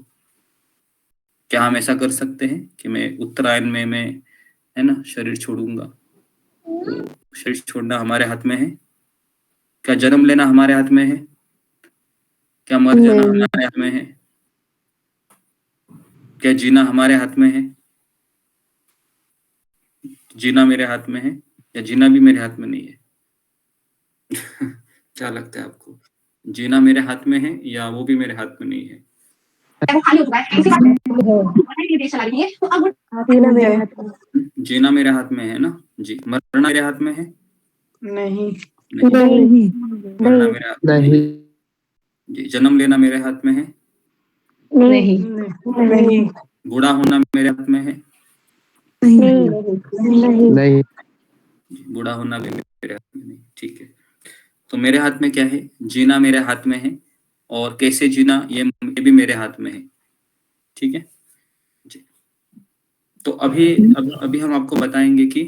क्या हम ऐसा कर सकते हैं कि मैं उत्तरायण में मैं है ना शरीर छोड़ूंगा? तो शरीर छोड़ना हमारे हाथ में है क्या? जन्म लेना हमारे हाथ में है क्या? मर जाना हमारे हाथ में है क्या? जीना हमारे हाथ में है? जीना मेरे हाथ में है या जीना भी मेरे हाथ में नहीं है? क्या लगता है आपको? जीना मेरे हाथ में है या वो भी मेरे हाथ में नहीं है? जीना मेरे हाथ में है ना जी। मरना मेरे हाथ में है? नहीं। मरना मेरे हाथ में नहीं जी। जन्म लेना मेरे हाथ में है? नहीं। नहीं। बूढ़ा होना मेरे हाथ में है? नहीं। बूढ़ा होना भी मेरे हाथ में नहीं। ठीक है, तो मेरे हाथ में क्या है? जीना मेरे हाथ में है और कैसे जीना ये भी मेरे हाथ में है। ठीक है जी। तो अभी हम आपको बताएंगे कि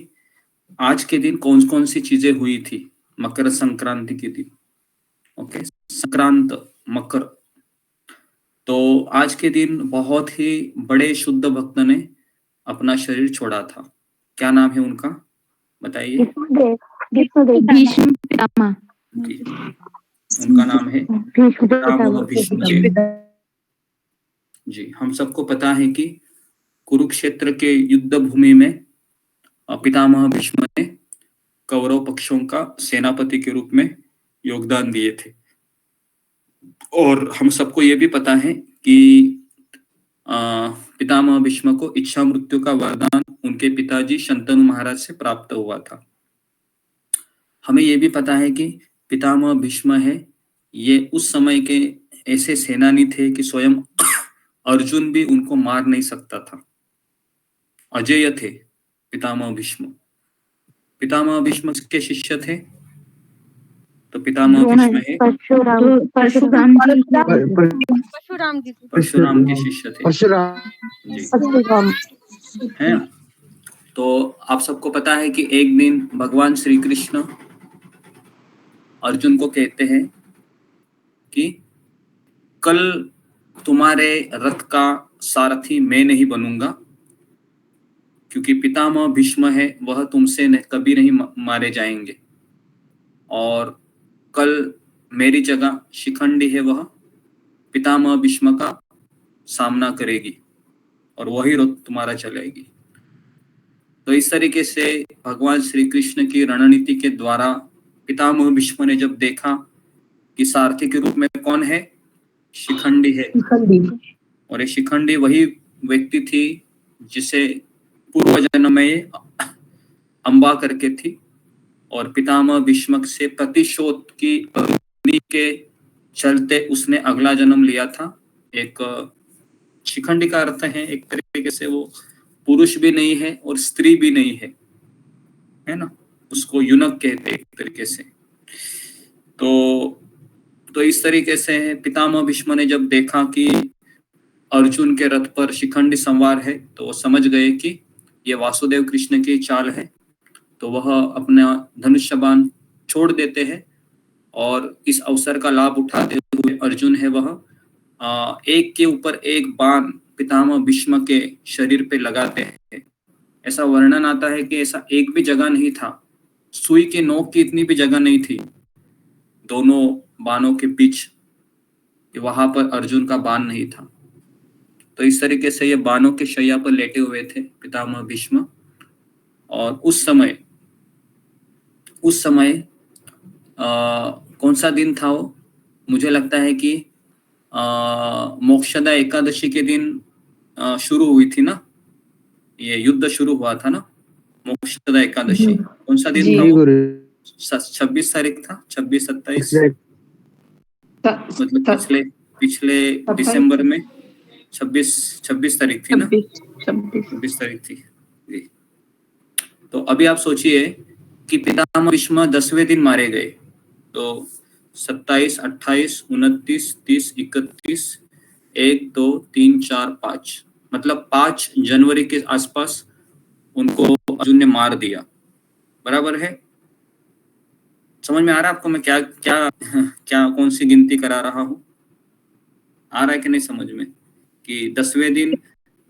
आज के दिन कौन कौन सी चीजें हुई थी मकर संक्रांति के दिन। ओके, संक्रांत, मकर। तो आज के दिन बहुत ही बड़े शुद्ध भक्त ने अपना शरीर छोड़ा था। क्या नाम है उनका बताइए? उनका नाम है पितामह भीष्म। जी, हम सबको पता है कि कुरुक्षेत्र के युद्ध भूमि में पितामह भीष्म ने कौरव पक्षों का सेनापति के रूप में योगदान दिए थे। और हम सबको ये भी पता है कि पितामह भीष्म को इच्छा मृत्यु का वरदान उनके पिताजी शंतनु महाराज से प्राप्त हुआ था। हमें ये भी पता है कि पितामह भीष्म है, ये उस समय के ऐसे सेनानी थे कि स्वयं अर्जुन भी उनको मार नहीं सकता था। अजेय थे पितामह भीष्म। पितामह भीष्म के शिष्य थे, तो पितामह भीष्म है परशुराम परशुराम के शिष्य थे। परशुराम है। तो आप सबको पता है कि एक दिन भगवान श्री कृष्ण अर्जुन को कहते हैं कि कल तुम्हारे रथ का सारथी मैं नहीं बनूंगा, क्योंकि पितामह भीष्म है वह तुमसे कभी नहीं मारे जाएंगे, और कल मेरी जगह शिखंडी है वह पितामह भीष्म का सामना करेगी और वही रथ तुम्हारा चलेगी। तो इस तरीके से भगवान श्री कृष्ण की रणनीति के द्वारा पितामह भीष्म ने जब देखा कि सारथी के रूप में कौन है, शिखंडी है, और ये शिखंडी वही व्यक्ति थी जिसे पूर्व जन्म में अंबा करके थी, और पितामह भीष्म से प्रतिशोध की अग्नि के चलते उसने अगला जन्म लिया था। एक शिखंडी का अर्थ है एक तरीके से वो पुरुष भी नहीं है और स्त्री भी नहीं है ना, उसको युनक कहते हैं एक तरीके से। तो इस तरीके से पितामह भीष्म ने जब देखा कि अर्जुन के रथ पर शिखंडी सवार है, तो वो समझ गए कि ये वासुदेव कृष्ण की चाल है। तो वह अपना धनुष्य बाण छोड़ देते हैं और इस अवसर का लाभ उठाते हुए अर्जुन है वह एक के ऊपर एक बाण पितामह भीष्म के शरीर पे लगाते हैं। ऐसा वर्णन आता है कि ऐसा एक भी जगह नहीं था, सुई के नोक की इतनी भी जगह नहीं थी दोनों बाणों के बीच, वहां पर अर्जुन का बाण नहीं था। तो इस तरीके से ये बाणों के शैया पर लेटे हुए थे पितामह भीष्म। और उस समय कौन सा दिन था वो, मुझे लगता है कि मोक्षदा एकादशी के दिन शुरू हुई थी ना, ये युद्ध शुरू हुआ था ना, मोक्षदा एकादशी। कौन सा दिन था वो? 26 तारीख था, 26-27 मतलब पिछले दिसंबर में 26 तारीख थी ना, 26 तारीख थी। तो अभी आप सोचिए कि पितामह भीष्म 10वें दिन मारे गए, तो 27, 28, 29, 30, 31, 1, 2, 3, 4, 5 मतलब 5 जनवरी के आसपास उनको अर्जुन ने मार दिया। बराबर है? समझ में आ रहा है आपको मैं क्या कौन सी गिनती करा रहा हूं? आ रहा है कि नहीं समझ में? कि 10वें दिन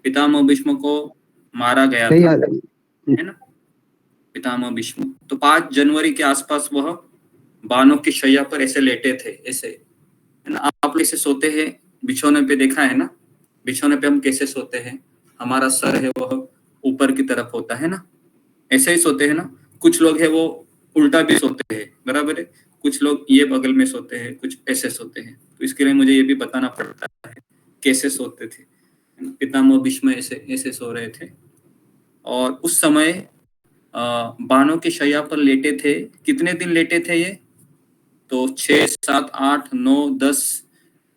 पितामह भीष्म को मारा गया था, है ना, पितामह भीष्म। तो 5 जनवरी के आसपास वह बाणों की शैया पर ऐसे लेटे थे, ऐसे, है ना। आप ऐसे सोते हैं बिछौने पे, देखा है ना, बिछौने पे हम कैसे सोते हैं, हमारा सर है वह ऊपर की तरफ होता है ना, ऐसे ही सोते हैं ना। कुछ लोग है वो उल्टा भी सोते हैं, बराबर है, कुछ लोग ये बगल में सोते हैं, कुछ ऐसे सोते हैं। तो इसके लिए मुझे ये भी बताना पड़ता है कैसे सोते थे। पितामह भीष्म ऐसे सो रहे थे, और उस समय बाणों की शैया पर लेटे थे। कितने दिन लेटे थे ये? तो 6, 7, 8, 9, 10,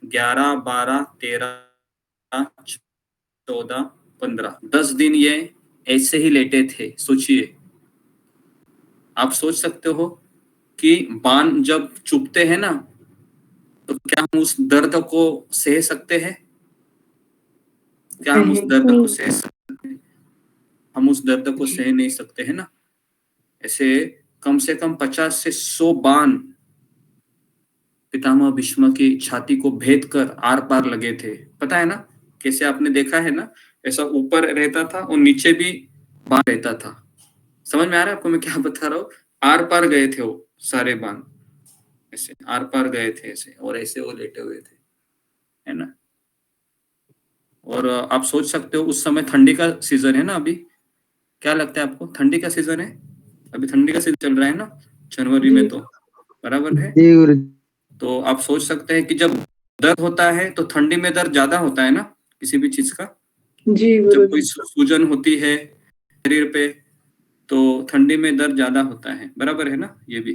11, 12, 13, 14, 15, 10 दिन ये ऐसे ही लेटे थे। सोचिए, आप सोच सकते हो कि बाण जब चुभते हैं ना, तो क्या हम उस दर्द को सह सकते हैं? क्या हम उस दर्द को सह सकते हैं? हम उस दर्द को सह नहीं सकते हैं ना। ऐसे कम से कम 50 से 100 बाण पितामह भीष्म की छाती को भेद कर आर पार लगे थे। पता है ना कैसे? आपने देखा है ना, ऐसा ऊपर रहता था और नीचे भी बाण रहता था। समझ में आ रहा है आपको मैं क्या बता रहा हूँ? आर पार गए थे वो सारे बाण, ऐसे आर पार गए थे ऐसे, और ऐसे वो लेटे हुए थे, है ना। और आप सोच सकते हो उस समय ठंडी का सीजन है ना अभी, क्या लगता है आपको? ठंडी का सीजन है अभी, ठंडी का सीजन चल रहा है ना जनवरी में, तो बराबर है। जी गुरु तो आप सोच सकते हैं कि जब दर्द होता है तो ठंडी में दर्द ज्यादा होता है ना किसी भी चीज का। जी जब गुरु कोई सूजन होती है शरीर पे तो ठंडी में दर्द ज्यादा होता है, बराबर है ना ये भी।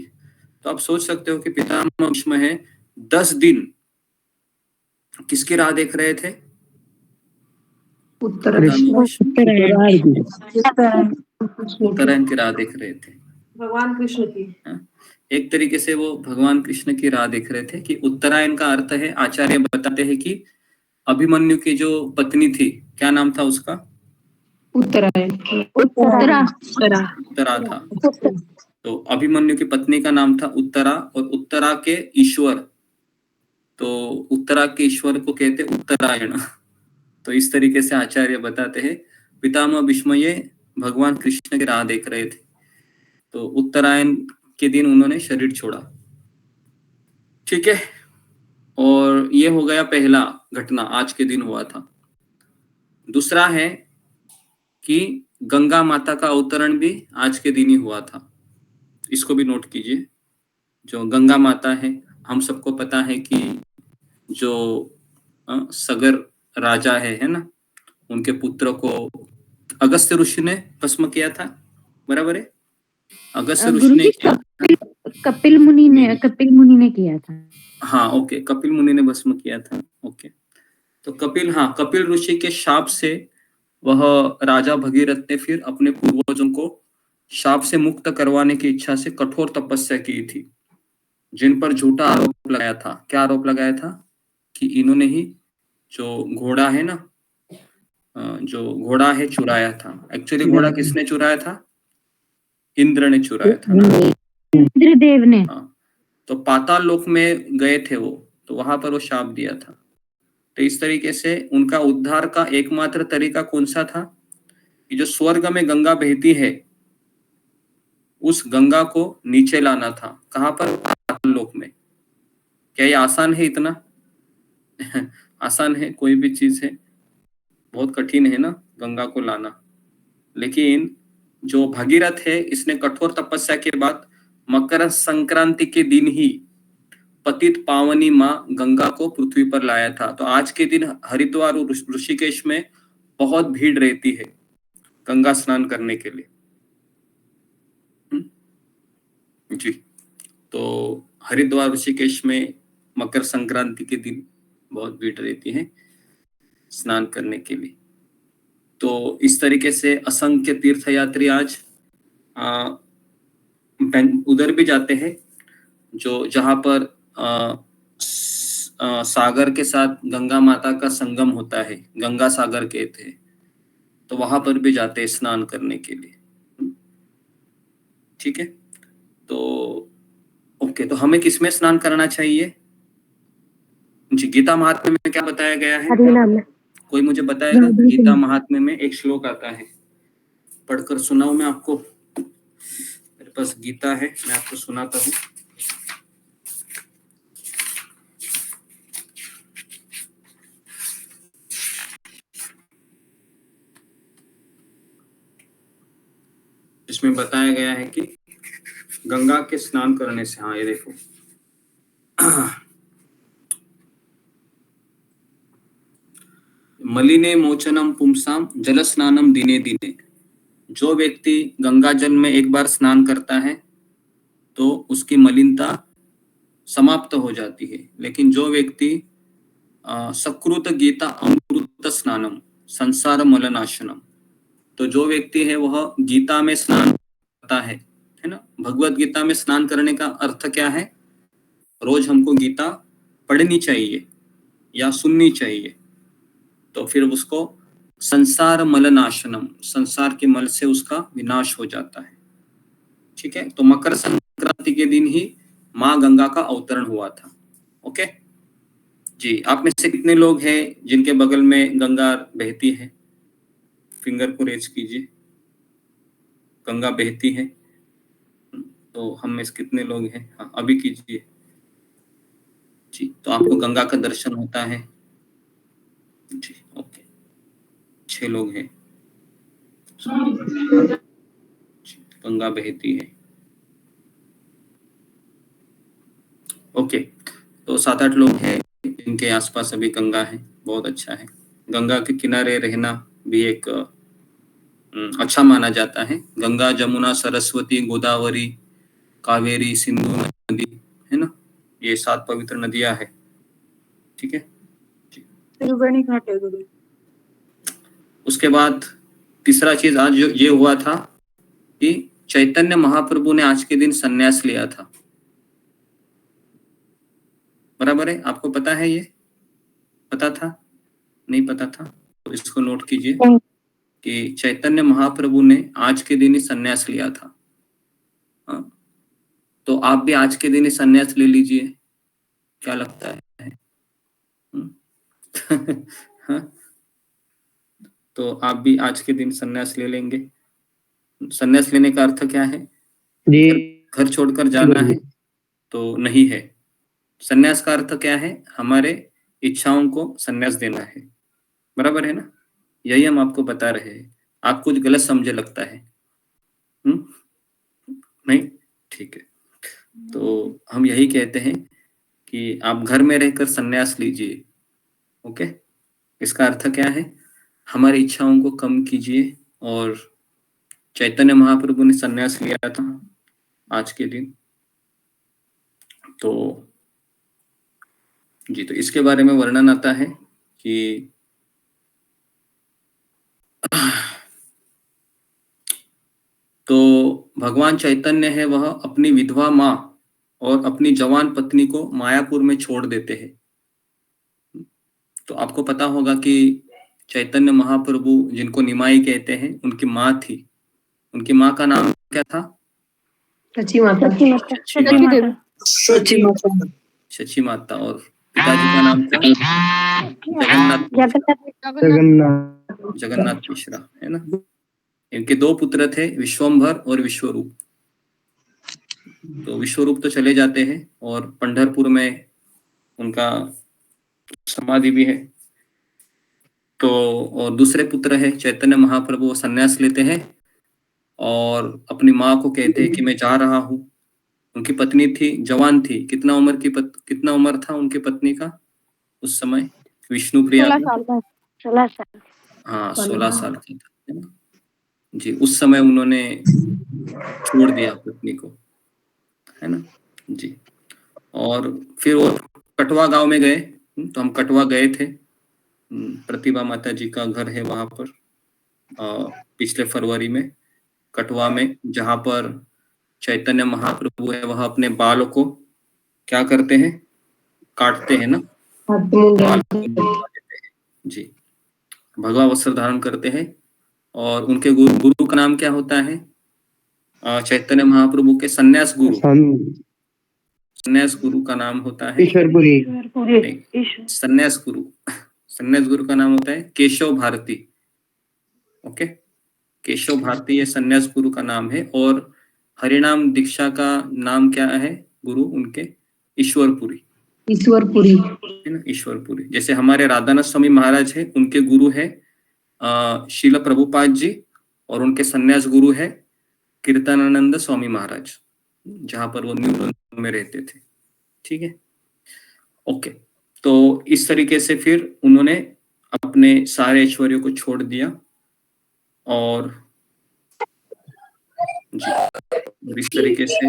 तो आप सोच सकते हो कि पितामह भीष्म है 10 दिन किसकी राह देख रहे थे? उत्तरायण की राह देख रहे थे। भगवान कृष्ण की। एक तरीके से वो भगवान कृष्ण की राह देख रहे थे कि उत्तरायण का अर्थ है, आचार्य बताते हैं कि अभिमन्यु की जो पत्नी थी, क्या नाम था उसका? उत्तरायण। उत्तरा था। तो अभिमन्यु की पत्नी का नाम था उत्तरा, और उत्तरा के ईश्वर, तो उत्तरा के ईश्वर को कहते उत्तरायण। तो इस तरीके से आचार्य बताते हैं पितामह भीष्म ये भगवान कृष्ण की राह देख रहे थे, तो उत्तरायण के दिन उन्होंने शरीर छोड़ा। ठीक है, और ये हो गया पहला घटना, आज के दिन हुआ था। दूसरा है कि गंगा माता का अवतरण भी आज के दिन ही हुआ था, इसको भी नोट कीजिए। जो गंगा माता है, हम सबको पता है कि जो सगर राजा है ना, उनके पुत्र को अगस्त्य ऋषि ने भस्म किया था, बराबर है। अगस्त्य ऋषि ने किया, कपिल मुनि ने किया था। हाँ ओके, कपिल मुनि ने भस्म किया था। ओके, तो कपिल ऋषि के शाप से वह राजा भगीरथ ने फिर अपने पूर्वजों को शाप से मुक्त करवाने की इच्छा से कठोर तपस्या की थी, जिन पर झूठा आरोप लगाया था। क्या आरोप लगाया था? कि इन्होंने ही जो घोड़ा है ना, जो घोड़ा है चुराया था। एक्चुअली घोड़ा किसने चुराया था? इंद्र ने चुराया था ना, इंद्रदेव ने। तो पाताल लोक में गए थे वो, तो वहां पर वो शाप दिया था। तो इस तरीके से उनका उद्धार का एकमात्र तरीका कौन सा था? कि जो स्वर्ग में गंगा बहती है, उस गंगा को नीचे लाना था। कहां पर? पाताल लोक में। क्या ये आसान है इतना? आसान है? कोई भी चीज है बहुत कठिन है ना गंगा को लाना। लेकिन जो भगीरथ है, इसने कठोर तपस्या के बाद मकर संक्रांति के दिन ही पतित पावनी माँ गंगा को पृथ्वी पर लाया था। तो आज के दिन हरिद्वार और ऋषिकेश में बहुत भीड़ रहती है गंगा स्नान करने के लिए। जी, तो हरिद्वार ऋषिकेश में मकर संक्रांति के दिन बहुत भीड़ रहती है स्नान करने के लिए। तो इस तरीके से असंख्य तीर्थयात्री आज उधर भी जाते हैं, जो जहां पर सागर के साथ गंगा माता का संगम होता है, गंगा सागर कहते हैं, तो वहां पर भी जाते हैं स्नान करने के लिए। ठीक है, तो ओके, तो हमें किसमें स्नान करना चाहिए? जी, गीता महात्म्य में क्या बताया गया है? कोई मुझे बताएगा? गीता महात्म्य में एक श्लोक आता है, पढ़कर सुनाऊं मैं आपको? मेरे पास गीता है, मैं आपको सुनाता हूँ। इसमें बताया गया है कि गंगा के स्नान करने से, हाँ ये देखो, मलिने मोचनम पुंसाम जल स्नानम दिने दिने। जो व्यक्ति गंगा जल में एक बार स्नान करता है तो उसकी मलिनता समाप्त हो जाती है। लेकिन जो व्यक्ति सकृत गीता अमृत स्नानम संसार मलनाशनम, तो जो व्यक्ति है वह गीता में स्नान करता है ना। भगवत गीता में स्नान करने का अर्थ क्या है? रोज हमको गीता पढ़नी चाहिए या सुननी चाहिए, तो फिर उसको संसार मलनाशनम, संसार के मल से उसका विनाश हो जाता है। ठीक है, तो मकर संक्रांति के दिन ही माँ गंगा का अवतरण हुआ था। ओके जी, आप में से कितने लोग हैं जिनके बगल में गंगा बहती है? फिंगर को रेज कीजिए। गंगा बहती है तो हम में से कितने लोग हैं? हाँ, अभी कीजिए जी। तो आपको गंगा का दर्शन होता है जी। ओके, 6 लोग हैं। गंगा बहती है। ओके, तो 7-8 लोग हैं जिनके आसपास अभी गंगा है, बहुत अच्छा है। गंगा के किनारे रहना भी एक अच्छा माना जाता है। गंगा, जमुना, सरस्वती, गोदावरी, कावेरी, सिंधु नदी, है ना, ये 7 पवित्र नदियां हैं। ठीक है, त्रिवेणी घाट है गुरु। उसके बाद तीसरा चीज आज ये हुआ था कि चैतन्य महाप्रभु ने आज के दिन संन्यास लिया था। बराबर है, आपको पता है? ये पता था? नहीं पता था? तो इसको नोट कीजिए कि चैतन्य महाप्रभु ने आज के दिन ही संन्यास लिया था। हाँ, तो आप भी आज के दिन ही संन्यास ले लीजिए, क्या लगता है? हाँ? तो आप भी आज के दिन संन्यास ले लेंगे। संन्यास लेने का अर्थ क्या है? घर छोड़कर जाना है तो नहीं है। संन्यास का अर्थ क्या है? हमारे इच्छाओं को संन्यास देना है। बराबर है ना? यही हम आपको बता रहे हैं। आप कुछ गलत समझे लगता है। नहीं, ठीक है। तो हम यही कहते हैं कि आप घर में रहकर संन्यास लीजिए। ओके, इसका अर्थ क्या है? हमारी इच्छाओं को कम कीजिए। और चैतन्य महाप्रभु ने संन्यास लिया था आज के दिन। तो जी, तो इसके बारे में वर्णन आता है कि तो भगवान चैतन्य है वह अपनी विधवा माँ और अपनी जवान पत्नी को मायापुर में छोड़ देते हैं। तो आपको पता होगा कि चैतन्य महाप्रभु जिनको निमाई कहते हैं, उनकी माँ थी। उनकी माँ का नाम क्या था? सची माता। शची माता। और पिताजी का नाम था जगन्नाथ मिश्रा, है ना। इनके 2 पुत्र थे, विश्वंभर और विश्वरूप। तो विश्वरूप तो चले जाते हैं और पंढरपुर में उनका समाधि भी है। तो और दूसरे पुत्र है चैतन्य महाप्रभु, वो संन्यास लेते हैं और अपनी माँ को कहते हैं कि मैं जा रहा हूँ। उनकी पत्नी थी, जवान थी। कितना उम्र था उनकी पत्नी का उस समय? विष्णुप्रिया। 16 साल। हाँ, 16 साल की था, है ना जी। उस समय उन्होंने छोड़ दिया पत्नी को, है ना जी। और फिर वो कटवा गांव में गए। तो हम कटवा गए थे। प्रतिभा माता जी का घर है वहां पर, पिछले फरवरी में कटवा में, जहां पर चैतन्य महाप्रभु है वह अपने बाल को क्या करते हैं? काटते हैं ना, बाल देते हैं जी। भगवा वस्त्र धारण करते हैं। और उनके गुरु का नाम क्या होता है? चैतन्य महाप्रभु के सन्यास गुरु का नाम होता है सन्यास गुरु का नाम होता है केशव भारती। ओके, केशव भारती ये सन्यास गुरु का नाम है। और हरिनाम दीक्षा का नाम क्या है गुरु उनके? ईश्वरपुरी, है ना, ईश्वरपुरी। जैसे हमारे राधानाथ स्वामी महाराज है, उनके गुरु है शील प्रभुपाद जी, और उनके सन्यास गुरु है कीर्तनानंद स्वामी महाराज, जहां पर वो न्यू में रहते थे। ठीक है, ओके। तो इस तरीके से फिर उन्होंने अपने सारे ऐश्वर्य को छोड़ दिया और जी, इस तरीके से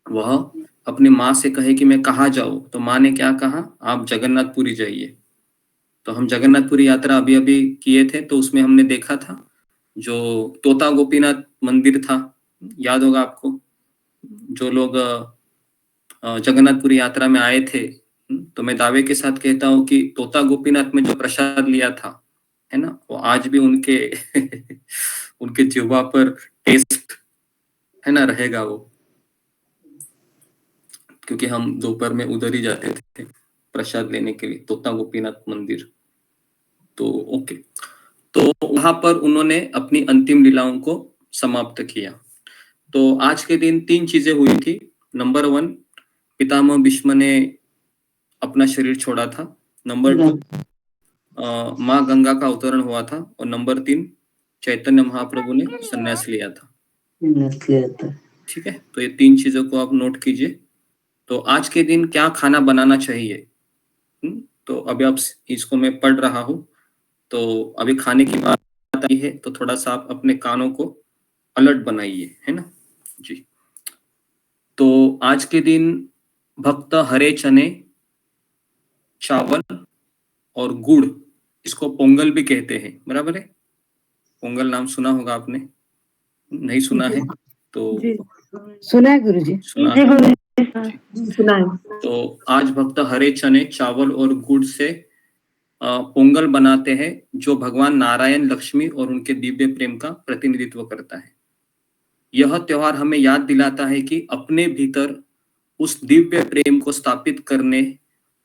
वह अपनी माँ से कहे कि मैं कहाँ जाऊं। तो माँ ने क्या कहा? आप जगन्नाथपुरी जाइए। तो हम जगन्नाथपुरी यात्रा अभी अभी किए थे, तो उसमें हमने देखा था जो तोता गोपीनाथ मंदिर था, याद होगा आपको। जो लोग जगन्नाथपुरी यात्रा में आए थे, तो मैं दावे के साथ कहता हूँ कि तोता गोपीनाथ में जो प्रसाद लिया था, है ना, वो आज भी उनके उनके जिह्वा पर टेस्ट, है ना, रहेगा वो। क्योंकि हम दोपहर में उधर ही जाते थे प्रसाद लेने के लिए, तोता गोपीनाथ मंदिर। तो ओके, तो वहां पर उन्होंने अपनी अंतिम लीलाओं को समाप्त किया। तो आज के दिन 3 चीजें हुई थी। नंबर 1, पितामह भीष्म ने अपना शरीर छोड़ा था। नंबर 2, माँ गंगा का अवतरण हुआ था, और नंबर 3 चैतन्य महाप्रभु ने संन्यास लिया था। ठीक है, तो ये 3 चीजों को आप नोट कीजिए। तो आज के दिन क्या खाना बनाना चाहिए, तो अभी आप इसको मैं पढ़ रहा हूँ, तो अभी खाने की बात आई है तो थोड़ा सा आप अपने कानों को अलर्ट बनाइए, है ना जी। तो आज के दिन भक्त हरे चने, चावल और गुड़, इसको पोंगल भी कहते हैं, बराबर है। पोंगल नाम सुना होगा आपने, नहीं सुना है तो सुना है गुरुजी। सुना जी है। गुरुजी। सुना है। तो आज भक्त हरे चने, चावल और गुड़ से पोंगल बनाते हैं, जो भगवान नारायण, लक्ष्मी और उनके दिव्य प्रेम का प्रतिनिधित्व करता है। यह त्योहार हमें याद दिलाता है कि अपने भीतर उस दिव्य प्रेम को स्थापित करने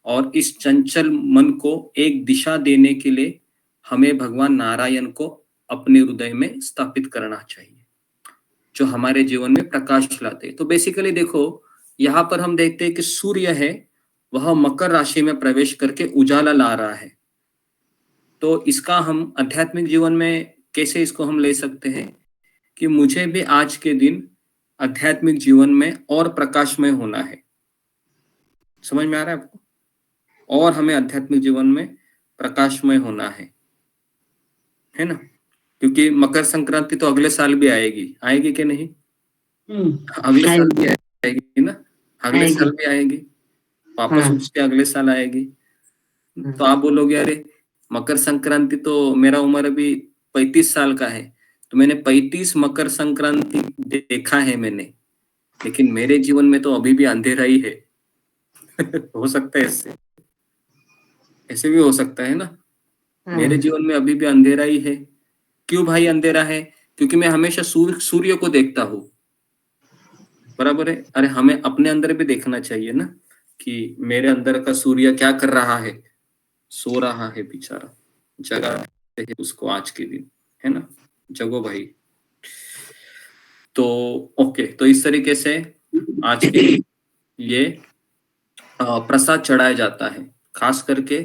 और इस चंचल मन को एक दिशा देने के लिए हमें भगवान नारायण को अपने हृदय में स्थापित करना चाहिए, जो हमारे जीवन में प्रकाश लाते हैं। तो बेसिकली देखो, यहाँ पर हम देखते हैं कि सूर्य है वह मकर राशि में प्रवेश करके उजाला ला रहा है। तो इसका हम आध्यात्मिक जीवन में कैसे इसको हम ले सकते हैं कि मुझे भी आज के दिन आध्यात्मिक जीवन में और प्रकाशमय होना है। समझ में आ रहा है आपको? और हमें आध्यात्मिक जीवन में प्रकाशमय होना है ना? क्योंकि मकर संक्रांति तो अगले साल भी आएगी कि नहीं? अगले साल भी आएगी ना, अगले साल भी आएगी, वापस उसके अगले साल आएगी। तो आप बोलोगे अरे मकर संक्रांति तो मेरा उम्र अभी 35 साल का है, तो मैंने 35 मकर संक्रांति देखा है मैंने, लेकिन मेरे जीवन में तो अभी भी अंधेरा ही है। हो सकता है ऐसे भी हो सकता है ना। मेरे जीवन में अभी भी अंधेरा ही है। क्यों भाई अंधेरा है? क्योंकि मैं हमेशा सूर्य को देखता हूँ, बराबर है। अरे हमें अपने अंदर भी देखना चाहिए ना कि मेरे अंदर का सूर्य क्या कर रहा है, सो रहा है बेचारा, जगा है उसको आज के दिन, है ना, जगो भाई। तो ओके, तो इस तरीके से आज के ये प्रसाद चढ़ाया जाता है, खास करके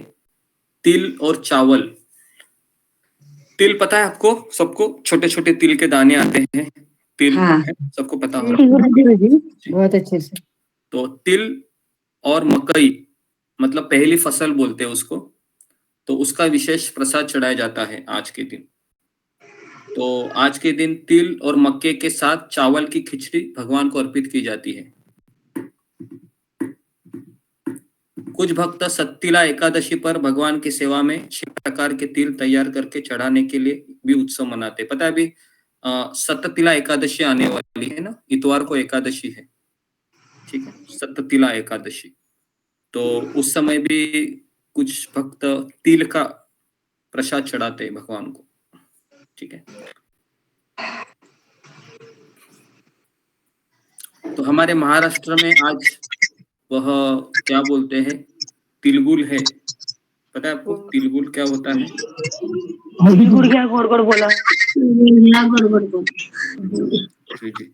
तिल और चावल। तिल पता है आपको सबको, छोटे छोटे तिल के दाने आते हैं, तिल सबको पता होगा। बहुत अच्छे से। तो तिल और मकई, मतलब पहली फसल बोलते हैं उसको, तो उसका विशेष प्रसाद चढ़ाया जाता है आज के दिन। तो आज के दिन तिल और मक्के के साथ चावल की खिचड़ी भगवान को अर्पित की जाती है। कुछ भक्त सत्तिला एकादशी पर भगवान की सेवा में 6 प्रकार के तिल तैयार करके चढ़ाने के लिए भी उत्सव मनाते हैं। पता है अभी सत्तिला एकादशी आने वाली है ना, इतवार को एकादशी है, ठीक है, सत्तिला एकादशी। तो उस समय भी कुछ भक्त तिल का प्रसाद चढ़ाते हैं भगवान को, ठीक है। तो हमारे महाराष्ट्र में आज वह क्या बोलते हैं, तिलगुल है। पता है आपको तिलगुल क्या होता है? गुड़ गया गोड़ गोड़ बोला। जी जी।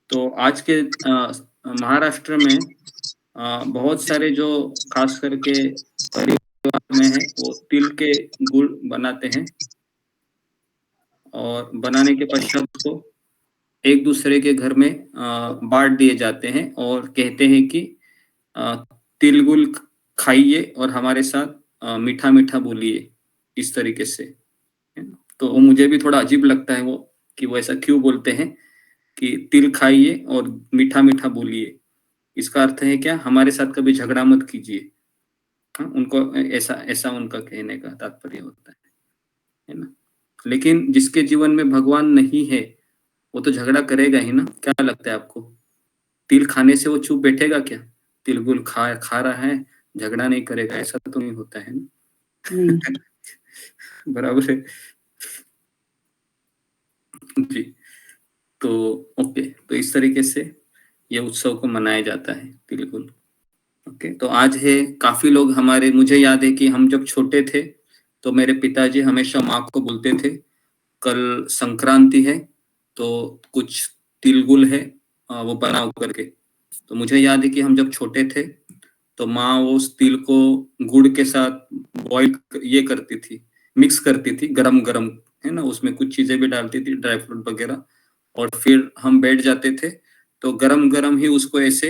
तो आज के महाराष्ट्र में बहुत सारे जो खास करके परिवार में है वो तिल के गुड़ बनाते हैं, और बनाने के पश्चात उसको एक दूसरे के घर में बांट दिए जाते हैं और कहते हैं कि तिलगुल खाइए और हमारे साथ मीठा मीठा बोलिए, इस तरीके से। तो मुझे भी थोड़ा अजीब लगता है वो कि वो ऐसा क्यों बोलते हैं कि तिल खाइए और मीठा मीठा बोलिए। इसका अर्थ है क्या, हमारे साथ कभी झगड़ा मत कीजिए। उनको ऐसा उनका कहने का तात्पर्य होता है ना। लेकिन जिसके जीवन में भगवान नहीं है वो तो झगड़ा करेगा ही ना। क्या लगता है आपको, तिल खाने से वो चुप बैठेगा क्या? तिलगुल खा रहा है, झगड़ा नहीं करेगा, ऐसा तो नहीं होता है ना। बराबर है जी। तो ओके, तो इस तरीके से ये उत्सव को मनाया जाता है तिलगुल। ओके, तो आज है काफी लोग हमारे, मुझे याद है कि हम जब छोटे थे तो मेरे पिताजी हमेशा माँ को बोलते थे कल संक्रांति है तो कुछ तिलगुल है वो बनाओ करके। तो मुझे याद है कि हम जब छोटे थे तो माँ वो उस तिल को गुड़ के साथ बॉईल ये करती थी, मिक्स करती थी गरम गरम, है ना, उसमें कुछ चीजें भी डालती थी, ड्राई फ्रूट वगैरह, और फिर हम बैठ जाते थे तो गरम गरम ही उसको ऐसे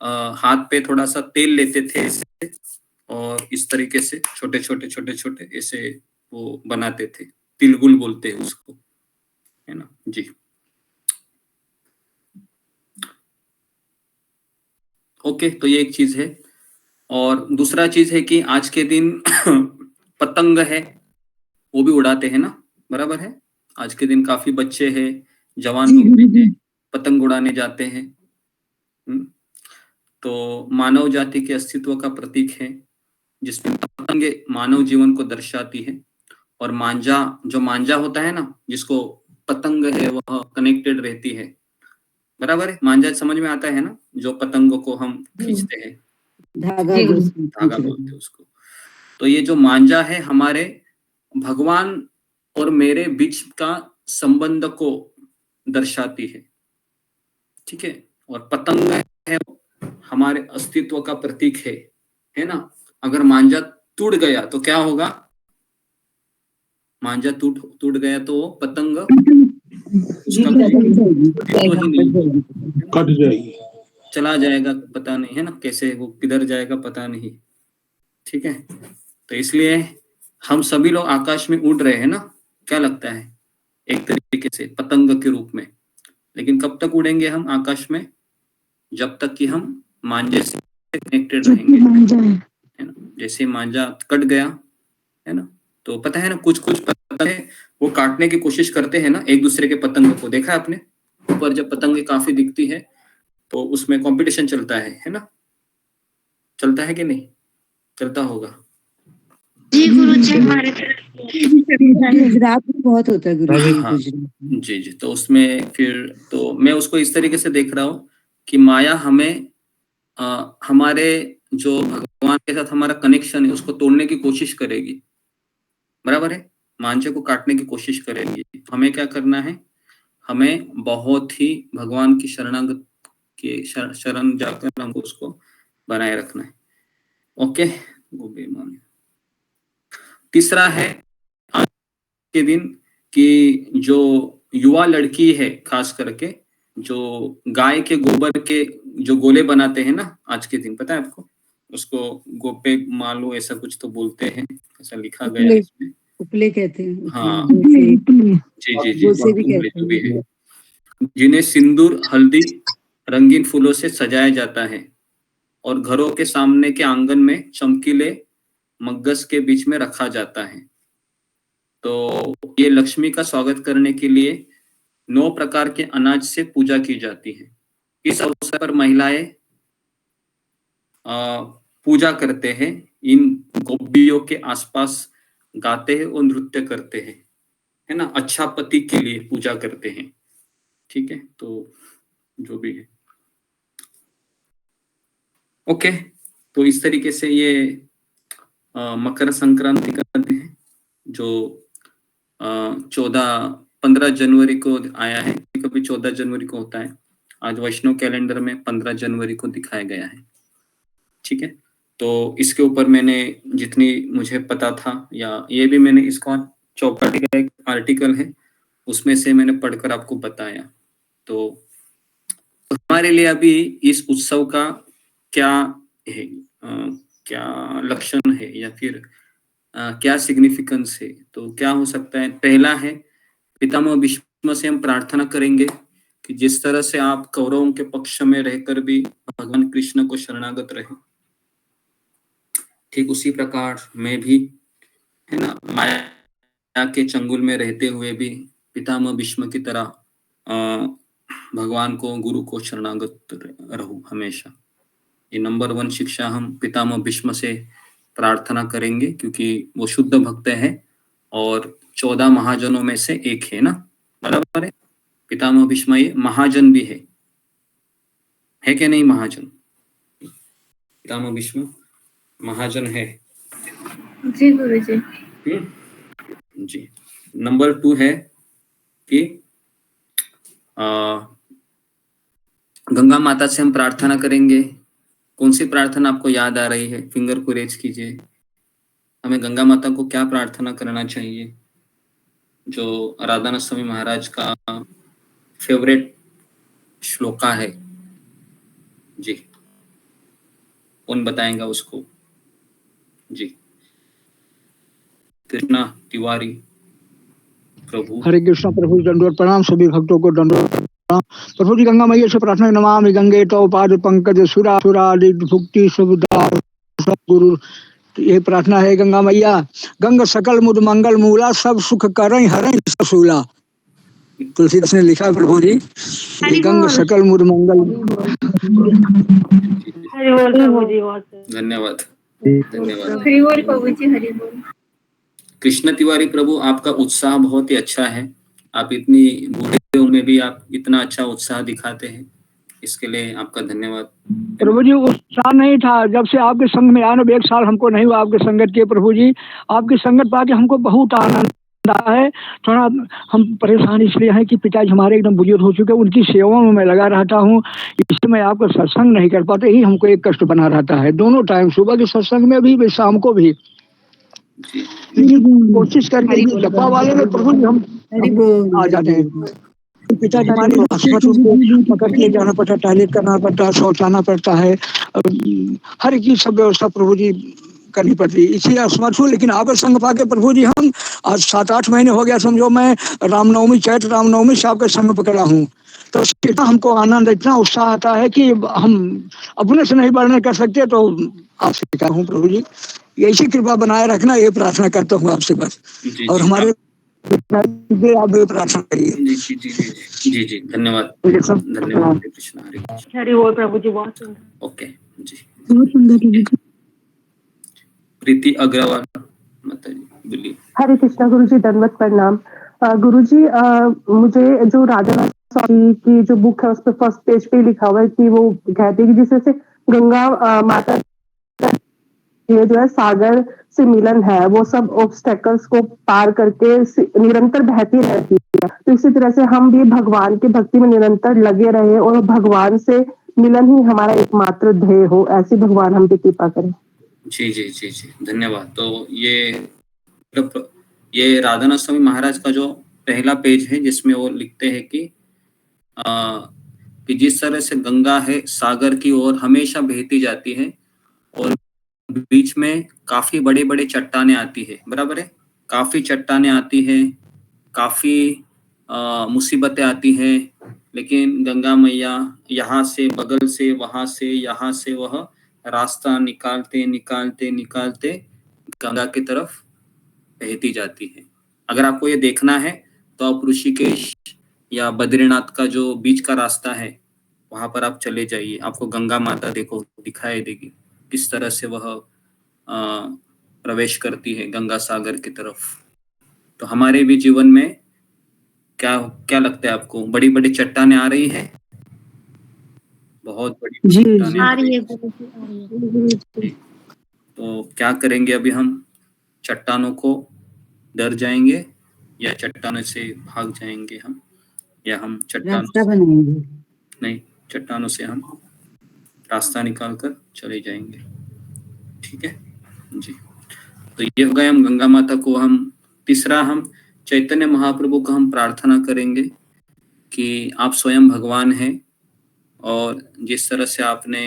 हाथ पे थोड़ा सा तेल लेते थे ऐसे, और इस तरीके से छोटे छोटे छोटे छोटे ऐसे वो बनाते थे, तिलगुल बोलते हैं उसको, है ना जी। ओके, तो ये एक चीज है। और दूसरा चीज है कि आज के दिन पतंग है वो भी उड़ाते हैं ना, बराबर है। आज के दिन काफी बच्चे हैं, जवान लोग भी हैं, पतंग उड़ाने जाते हैं। तो मानव जाति के अस्तित्व का प्रतीक है, जिसमें पतंगे मानव जीवन को दर्शाती है। और मांझा, जो मांझा होता है ना, जिसको पतंग है वह कनेक्टेड रहती है, बराबर है। मांझा समझ में आता है ना, जो पतंगों को हम खींचते हैं, धागा धागा बोलते हैं उसको। तो ये जो मांझा है हमारे भगवान और मेरे बीच का संबंध को दर्शाती है, ठीक है। और पतंग है हमारे अस्तित्व का प्रतीक है ना। अगर मांझा टूट गया तो क्या होगा, मांझा टूट गया तो वो पतंग उसका कट जाएगी, चला जाएगा, पता नहीं है ना कैसे वो किधर जाएगा पता नहीं, ठीक है। तो इसलिए हम सभी लोग आकाश में उड़ रहे हैं ना, क्या लगता है, एक तरीके से पतंग के रूप में। लेकिन कब तक उड़ेंगे हम आकाश में, जब तक कि हम मांझे से कनेक्टेड रहेंगे, है ना। जैसे मांझा कट गया, है ना, तो पता है ना कुछ कुछ पतंग है वो काटने की कोशिश करते हैं ना एक दूसरे के पतंग को, देखा है आपने। ऊपर जब पतंग काफी दिखती है तो उसमें कंपटीशन चलता है ना, चलता है कि नहीं, चलता होगा जी गुरुजी, हमारे गुजरात में बहुत होता है गुरुजी। हाँ जी जी। तो उसमें फिर तो मैं उसको इस तरीके से देख रहा हूँ कि माया हमें हमारे जो भगवान के साथ हमारा कनेक्शन है उसको तोड़ने की कोशिश करेगी, बराबर है, मांझे को काटने की कोशिश करेगी। हमें क्या करना है, हमें बहुत ही भगवान की शरणागत के शरण जाकर हमको उसको बनाए रखना है। ओके, वो बेईमान। तीसरा है आज के दिन कि जो युवा लड़की है, खास करके जो गाय के गोबर के जो गोले बनाते हैं ना आज के दिन, पता है आपको, उसको गोपे मालू ऐसा कुछ तो बोलते हैं, ऐसा लिखा गया है इसमें। उपले कहते हैं। हाँ जी जी जी गोसे भी जी, कहते जो भी हैं। है, जिन्हें सिंदूर हल्दी रंगीन फूलों से सजाया जाता है और घरों के सामने के आंगन में चमकीले मग्गस के बीच में रखा जाता है। तो ये लक्ष्मी का स्वागत करने के लिए 9 प्रकार के अनाज से पूजा की जाती है। इस अवसर पर महिलाएं पूजा करते हैं, इन गोपियों के आसपास गाते हैं और नृत्य करते हैं, है ना, अच्छा पति के लिए पूजा करते हैं, ठीक है। तो जो भी है, ओके। तो इस तरीके से ये मकर संक्रांति का दिन है जो 15 जनवरी को आया है, कभी 14 जनवरी को होता है। आज वैष्णव कैलेंडर में 15 जनवरी को दिखाया गया है, ठीक है। तो इसके ऊपर मैंने जितनी मुझे पता था, या ये भी मैंने इसका चौपाटी का एक आर्टिकल है उसमें से मैंने पढ़कर आपको बताया। तो हमारे लिए अभी इस उत्सव का क्या है, क्या लक्षण है, या फिर क्या सिग्निफिकेंस है। तो क्या हो सकता है, पहला है पितामह भीष्म से हम प्रार्थना करेंगे कि जिस तरह से आप कौरवों के पक्ष में रहकर भी भगवान कृष्ण को शरणागत रहे, ठीक उसी प्रकार मैं भी, है ना, माया के चंगुल में रहते हुए भी पितामह भीष्म की तरह भगवान को, गुरु को शरणागत रहूं हमेशा। ये नंबर 1 शिक्षा हम पितामह भीष्म से प्रार्थना करेंगे, क्योंकि वो शुद्ध भक्त है और 14 महाजनों में से एक है ना, बराबर है। पितामह भीष्म ये महाजन भी है कि नहीं, महाजन, पितामह भीष्म महाजन है जी गुरुजी। जी। नंबर 2 है कि गंगा माता से हम प्रार्थना करेंगे कौन सी प्रार्थना आपको याद आ रही है? फिंगर को रेज कीजिए। हमें गंगा माता को क्या प्रार्थना करना चाहिए? जो राधानाथ स्वामी महाराज का फेवरेट श्लोका है जी, कौन बताएगा उसको? जी, कृष्णा तिवारी प्रभु। हरे कृष्णा प्रभु जी दंडवत प्रणाम, सभी भक्तों को दंडवत प्रणाम। प्रभु जी गंगा मैया से प्रार्थना, नमामि गंगे तव पाद पंकज सुरा सुरादि भुक्ति सुविधा गुरु। ये प्रार्थना है, गंगा मैया गंग सकल मुद मंगल मूला, सब सुख करई हरई ससूला। तुलसीदास ने लिखा प्रभु जी, ये गंग सकल मुद मंगल। हरि बोल प्रभु जी। धन्यवाद धन्यवाद। हरि बोल प्रभु जी, हरि बोल। कृष्ण तिवारी प्रभु, आपका उत्साह बहुत ही अच्छा है। आप इतनी बूढ़े उम्र में भी आप इतना अच्छा उत्साह दिखाते हैं, इसके लिए आपका धन्यवाद। प्रभु जी उत्साह नहीं था, जब से आपके संग में आया ना, 1 साल हमको नहीं हुआ आपके संगत के। प्रभु जी आपकी संगत पाके हमको बहुत आनंद आया है। थोड़ा हम परेशान इसलिए हैं कि पिताजी हमारे एकदम बुजुर्ग हो चुके हैं, उनकी सेवा में मैं लगा रहता हूँ, इसलिए मैं आपका सत्संग नहीं कर पाते, यही हमको एक कष्ट बना रहता है। दोनों टाइम, सुबह के सत्संग में भी शाम को भी कोशिश करके डब्बा वाले में प्रभु जी हम आ जाते हैं। पिताजी हमारे पकड़ के जाना पड़ता, टॉयलेट करना पड़ता, शौचाना पड़ता है, हर एक चीज सब व्यवस्था प्रभु जी करनी पड़ती है, इसलिए असमर्थ हूँ। लेकिन आपके संग पाके प्रभु जी हम आज 7-8 महीने हो गया समझो, मैं रामनवमी चैत्र रामनवमी से आपके संग पकड़ा हूँ, तो इतना हमको आनंद, इतना उत्साह आता है कि हम अपने से नहीं वर्णन कर सकते। तो आपसे कह हूँ प्रभु जी ऐसी कृपा बनाए रखना, ये प्रार्थना करता हूँ आपसे बस। और हमारे आप भी प्रार्थना करिए। जी जी जी जी जी जी, धन्यवाद धन्यवाद। कृष्ण हरे कृष्ण। हरि बोल प्रभु जी, बहुत सुंदर। ओके जी, बहुत सुंदर प्रभु जी। प्रीति अग्रवाल माता जी बोलिए। हरे कृष्णा गुरु जी, दंडवत प्रणाम। गुरु जी मुझे जो राधानाथ स्वामी की जो बुक है उस पर फर्स्ट पेज पे लिखा हुआ है कि वो कहते हैं कि जिससे से गंगा माता ये जो है सागर से मिलन है, वो सब ऑब्स्टेकल्स को पार करके निरंतर बहती रहती है। तो इसी तरह से हम भी भगवान की भक्ति में निरंतर लगे रहे और भगवान से मिलन ही हमारा एकमात्र ध्येय हो, ऐसी भगवान हम पे कृपा करें। जी जी जी जी, धन्यवाद। तो ये राधानाथ स्वामी महाराज का जो पहला पेज है, जिसमें वो लिखते हैं कि जिस तरह से गंगा है सागर की ओर हमेशा बहती जाती है और बीच में काफी बड़े बड़े चट्टानें आती है, बराबर है, काफी चट्टानें आती है, काफी मुसीबतें आती हैं, लेकिन गंगा मैया यहाँ से बगल से वहां से यहाँ से वह रास्ता निकालते निकालते निकालते गंगा की तरफ बहती जाती है। अगर आपको ये देखना है तो आप ऋषिकेश या बद्रीनाथ का जो बीच का रास्ता है वहां पर आप चले जाइए, आपको गंगा माता देखो दिखाई देगी किस तरह से वह प्रवेश करती है गंगा सागर की तरफ। तो हमारे भी जीवन में क्या क्या लगता है आपको? बड़ी बड़ी चट्टानें आ रही है, बहुत बड़ी चट्टानें आ रही है। तो क्या करेंगे अभी हम? चट्टानों को डर जाएंगे या चट्टानों से भाग जाएंगे हम, या हम रास्ता बनाएंगे? नहीं, चट्टानों से हम रास्ता निकाल कर चले जाएंगे। ठीक है जी। तो ये हो गए हम गंगा माता को। हम तीसरा हम चैतन्य महाप्रभु को हम प्रार्थना करेंगे कि आप स्वयं भगवान हैं और जिस तरह से आपने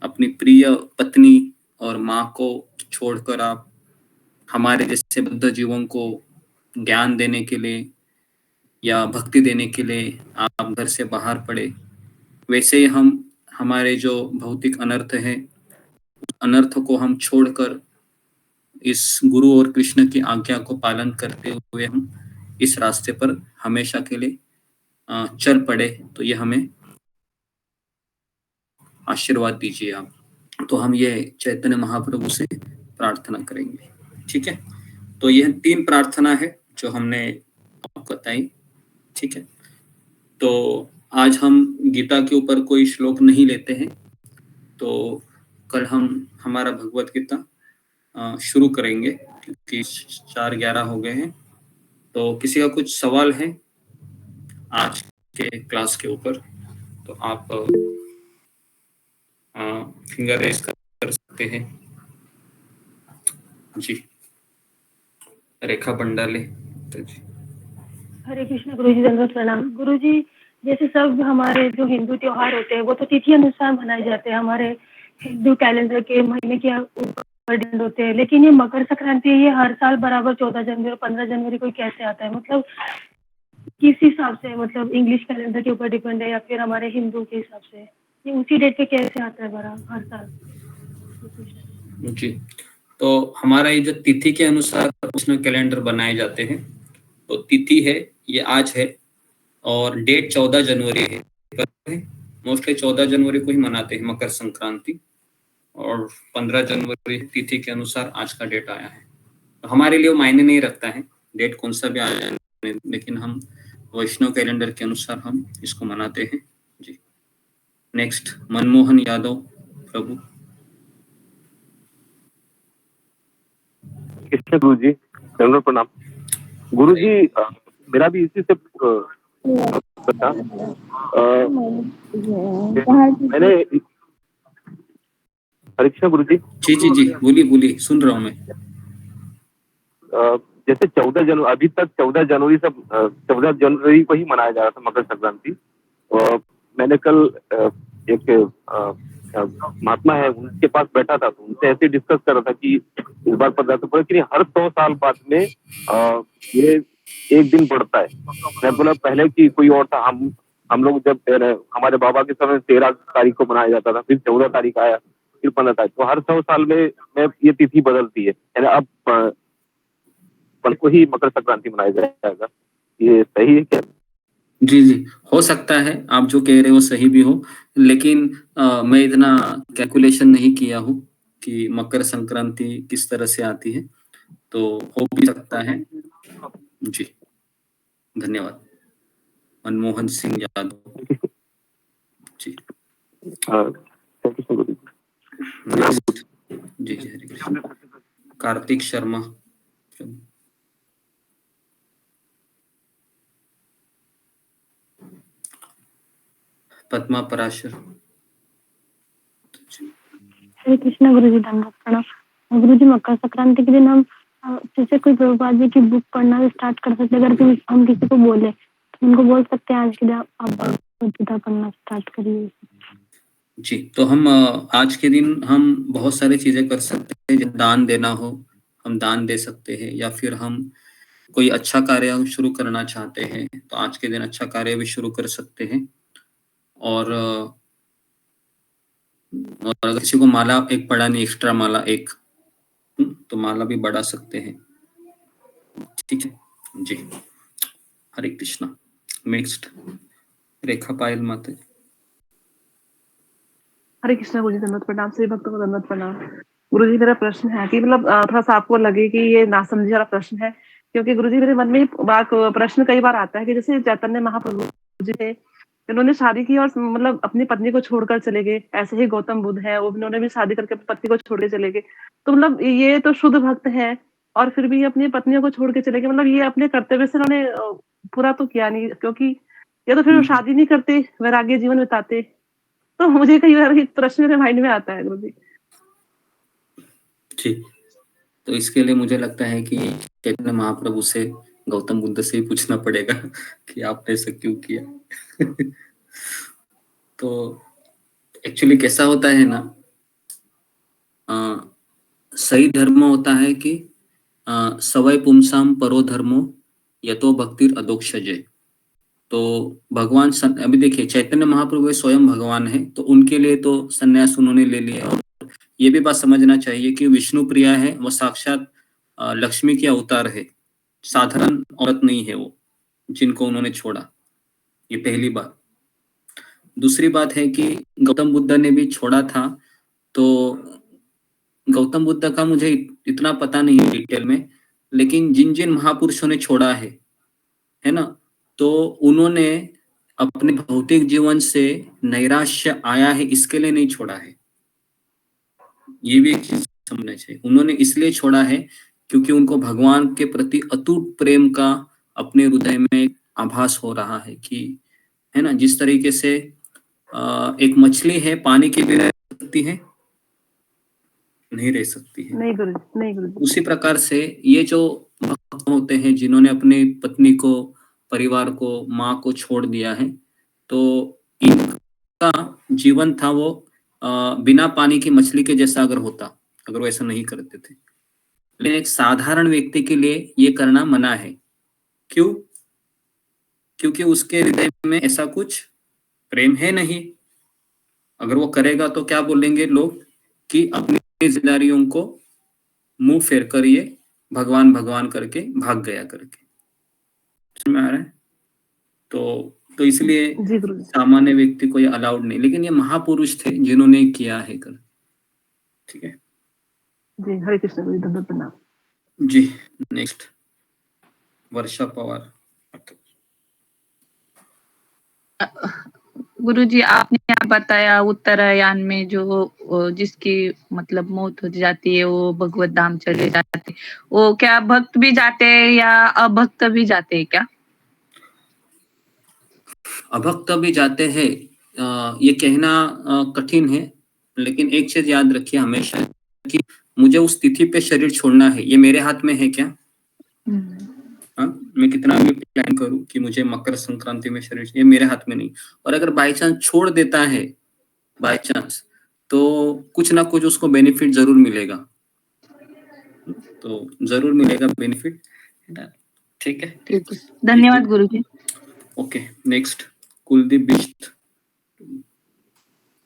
अपनी प्रिय पत्नी और माँ को छोड़कर आप हमारे जैसे बद्ध जीवों को ज्ञान देने के लिए या भक्ति देने के लिए आप घर से बाहर पड़े, वैसे ही हम हमारे जो भौतिक अनर्थ है अनर्थ को हम छोड़कर इस गुरु और कृष्ण की आज्ञा को पालन करते हुए हम इस रास्ते पर हमेशा के लिए चल पड़े। तो ये हमें आशीर्वाद दीजिए आप। तो हम ये चैतन्य महाप्रभु से प्रार्थना करेंगे। ठीक है, तो यह 3 प्रार्थना है जो हमने आपको बताई। ठीक है, तो आज हम गीता के ऊपर कोई श्लोक नहीं लेते हैं, तो कल हम हमारा भगवत गीता शुरू करेंगे क्योंकि 4:11 हो गए हैं। तो किसी का कुछ सवाल है आज के क्लास के ऊपर तो आप फिंगर रेस कर सकते हैं जी। रेखा बंडाले तो जी। हरे कृष्ण गुरुजी, दंडवत प्रणाम। गुरुजी, जैसे सब हमारे जो हिंदू त्योहार होते हैं वो तो तिथि अनुसार मनाए जाते हैं, हमारे हिंदू कैलेंडर के महीने के ऊपर डिपेंड होते हैं, लेकिन ये मकर संक्रांति ये हर साल बराबर 14 जनवरी और 15 जनवरी को कैसे आता है? मतलब किस हिसाब से, मतलब इंग्लिश कैलेंडर के ऊपर डिपेंड है या फिर हमारे हिंदू के हिसाब से? ये उसी डेट पे कैसे आता है बराबर हर साल? जी, तो हमारा ये जो तिथि के अनुसार उसमें कैलेंडर बनाए जाते हैं, तो तिथि है ये आज है और डेट 14 जनवरी है। मोस्टली 14 जनवरी को ही मनाते हैं मकर संक्रांति, और 15 जनवरी तिथि के अनुसार आज का डेट आया है। तो हमारे लिए वो मायने नहीं रखता है डेट कौन सा भी आया है, लेकिन हम वैष्णव कैलेंडर के अनुसार हम इसको मनाते हैं जी। नेक्स्ट मनमोहन यादव प्रभु। कृष्ण गुरु जी, दंडवत प्रणाम। गुरु जी, मेरा भी इसी से था। मैंने हरे कृष्ण गुरु जी। जी जी जी, बोलिए सुन रहा हूँ मैं। जैसे 14 जनवरी, अभी तक 14 जनवरी सब 14 जनवरी को ही मनाया जा रहा था मकर संक्रांति। और मैंने कल एक महात्मा है उनके पास बैठा था, तो उनसे ऐसे डिस्कस कर रहा था कि इस बार पता तो पड़ा कि हर 100 साल बाद में ये एक दिन बढ़ता है। मैं बोला पहले कि कोई और था, हम लोग जब हमारे बाबा के समय 13 तारीख को मनाया जाता था, फिर 14 तारीख आया, फिर 15 तारीख, तो हर 100 साल में ये तिथि बदलती है। यानी अब को ही मकर संक्रांति मनाया जाएगा, ये सही है क्या? जी जी, हो सकता है आप जो कह रहे हो सही भी हो, लेकिन मैं इतना कैलकुलेशन नहीं किया हूँ कि मकर संक्रांति किस तरह से आती है, तो हो भी सकता है जी। धन्यवाद। मनमोहन सिंह यादव जी। जी जी, हरे कृष्ण। कार्तिक शर्मा। पद्मा पराशर। हरे कृष्ण गुरुजी, दंडवत प्रणाम। गुरुजी, मकर संक्रांति के दिन हम जैसे कोई प्रभुपाद जी की बुक पढ़ना स्टार्ट कर सकते हैं। अगर हम किसी को बोले तो उनको बोल सकते हैं आज के दिन आप भगवद गीता पढ़ना स्टार्ट करिए। जी, तो हम आज के दिन हम बहुत सारी चीजें कर सकते हैं। जब दान देना हो हम दान दे सकते हैं, या फिर हम कोई अच्छा कार्य शुरू करना चाहते हैं तो आज के दिन अच्छा कार्य भी शुरू कर सकते हैं। और अगर किसी को माला एक पढ़ानी, एक्स्ट्रा माला एक, तो माला भी बढ़ा सकते हैं। ठीक है जी। हरे कृष्णा। नेक्स्ट रेखा पायल माता। हरे कृष्णा गुरुजी, दंडवत प्रणाम। सभी भक्तों को दंडवत प्रणाम। गुरुजी, मेरा प्रश्न है कि मतलब थोड़ा सा आपको लगे कि ये नासमझी वाला प्रश्न है, क्योंकि गुरुजी मेरे मन में प्रश्न कई बार आता है कि जैसे चैतन्य महाप्रभु जी थे, उन्होंने शादी की और मतलब अपनी पत्नी को छोड़कर चले गए। ऐसे ही गौतम बुद्ध है, उन्होंने भी शादी करके पत्नी को छोड़ के चले गए। तो मतलब ये तो शुद्ध भक्त है और फिर भी अपनी पत्नियों को छोड़ के चले गए। मतलब ये अपने कर्तव्य से उन्होंने पूरा तो किया नहीं, क्योंकि या तो फिर वो शादी नहीं करते, वैराग्य जीवन बिताते। तो मुझे कई बार एक प्रश्न मेरे माइंड में आता है गुरुजी। ठीक, तो इसके लिए मुझे लगता है कि चैतन्य महाप्रभु से, गौतम बुद्ध से ही पूछना पड़ेगा कि आपने ऐसा क्यों किया। तो एक्चुअली कैसा होता है ना, सही धर्म होता है कि सवय पुंसाम परो धर्मो यतो भक्तिर अधोक्षजे। तो भगवान अभी देखिए चैतन्य महाप्रभु स्वयं भगवान है, तो उनके लिए तो संन्यास उन्होंने ले लिया। और ये भी बात समझना चाहिए कि विष्णु प्रिया है, वो साक्षात लक्ष्मी की अवतार है, साधारण औरत नहीं है वो जिनको उन्होंने छोड़ा। ये पहली बात। दूसरी बात है कि गौतम बुद्ध ने भी छोड़ा था, तो गौतम बुद्ध का मुझे इतना पता नहीं है डिटेल में, लेकिन जिन जिन महापुरुषों ने छोड़ा है ना, तो उन्होंने अपने भौतिक जीवन से नैराश्य आया है इसके लिए नहीं छोड़ा है। ये भी एक चीज समझना चाहिए। उन्होंने इसलिए छोड़ा है क्योंकि उनको भगवान के प्रति अटूट प्रेम का अपने हृदय में आभास हो रहा है कि, है ना, जिस तरीके से एक मछली है पानी के बिना सकती है? नहीं रह सकती है। नहीं गुरुजी, नहीं गुरुजी। उसी प्रकार से ये जो भक्त होते हैं जिन्होंने अपनी पत्नी को, परिवार को, माँ को छोड़ दिया है, तो इनका जीवन था वो बिना पानी की मछली के जैसा अगर होता, अगर वो ऐसा नहीं करते थे। लेकिन एक साधारण व्यक्ति के लिए ये करना मना है। क्यों? क्योंकि उसके हृदय में ऐसा कुछ प्रेम है नहीं। अगर वो करेगा तो क्या बोलेंगे लोग कि अपनी जिम्मेदारियों को मुंह फेर कर ये भगवान भगवान करके भाग गया करके। समझ में आ रहा है? तो इसलिए सामान्य व्यक्ति को ये अलाउड नहीं, लेकिन ये महापुरुष थे जिन्होंने किया है कर। ठीक है जी, हरे कृष्ण गुरुजी, दंडवत प्रणाम। जी। नेक्स्ट वर्षा पवार। गुरुजी, आपने यहाँ बताया उत्तरायण में जो जिसकी मतलब मौत हो जाती है वो भगवत धाम चले जाते, वो क्या भक्त भी जाते हैं या अभक्त भी जाते हैं क्या? अभक्त भी जाते हैं, ये कहना कठिन है, लेकिन एक चीज याद रखिए हमेशा कि मुझे उस तिथि पे शरीर छोड़ना है, ये मेरे हाथ में है क्या? मैं कितना भी प्लान करूं कि मुझे मकर संक्रांति में शरीर, ये मेरे हाथ में नहीं। और अगर बाई चांस छोड़ देता है, बाई चांस, तो कुछ ना कुछ उसको बेनिफिट जरूर मिलेगा, तो जरूर मिलेगा बेनिफिट। ठीक है, ठीक है, धन्यवाद गुरुजी। Okay, next Kuldeep Bisht.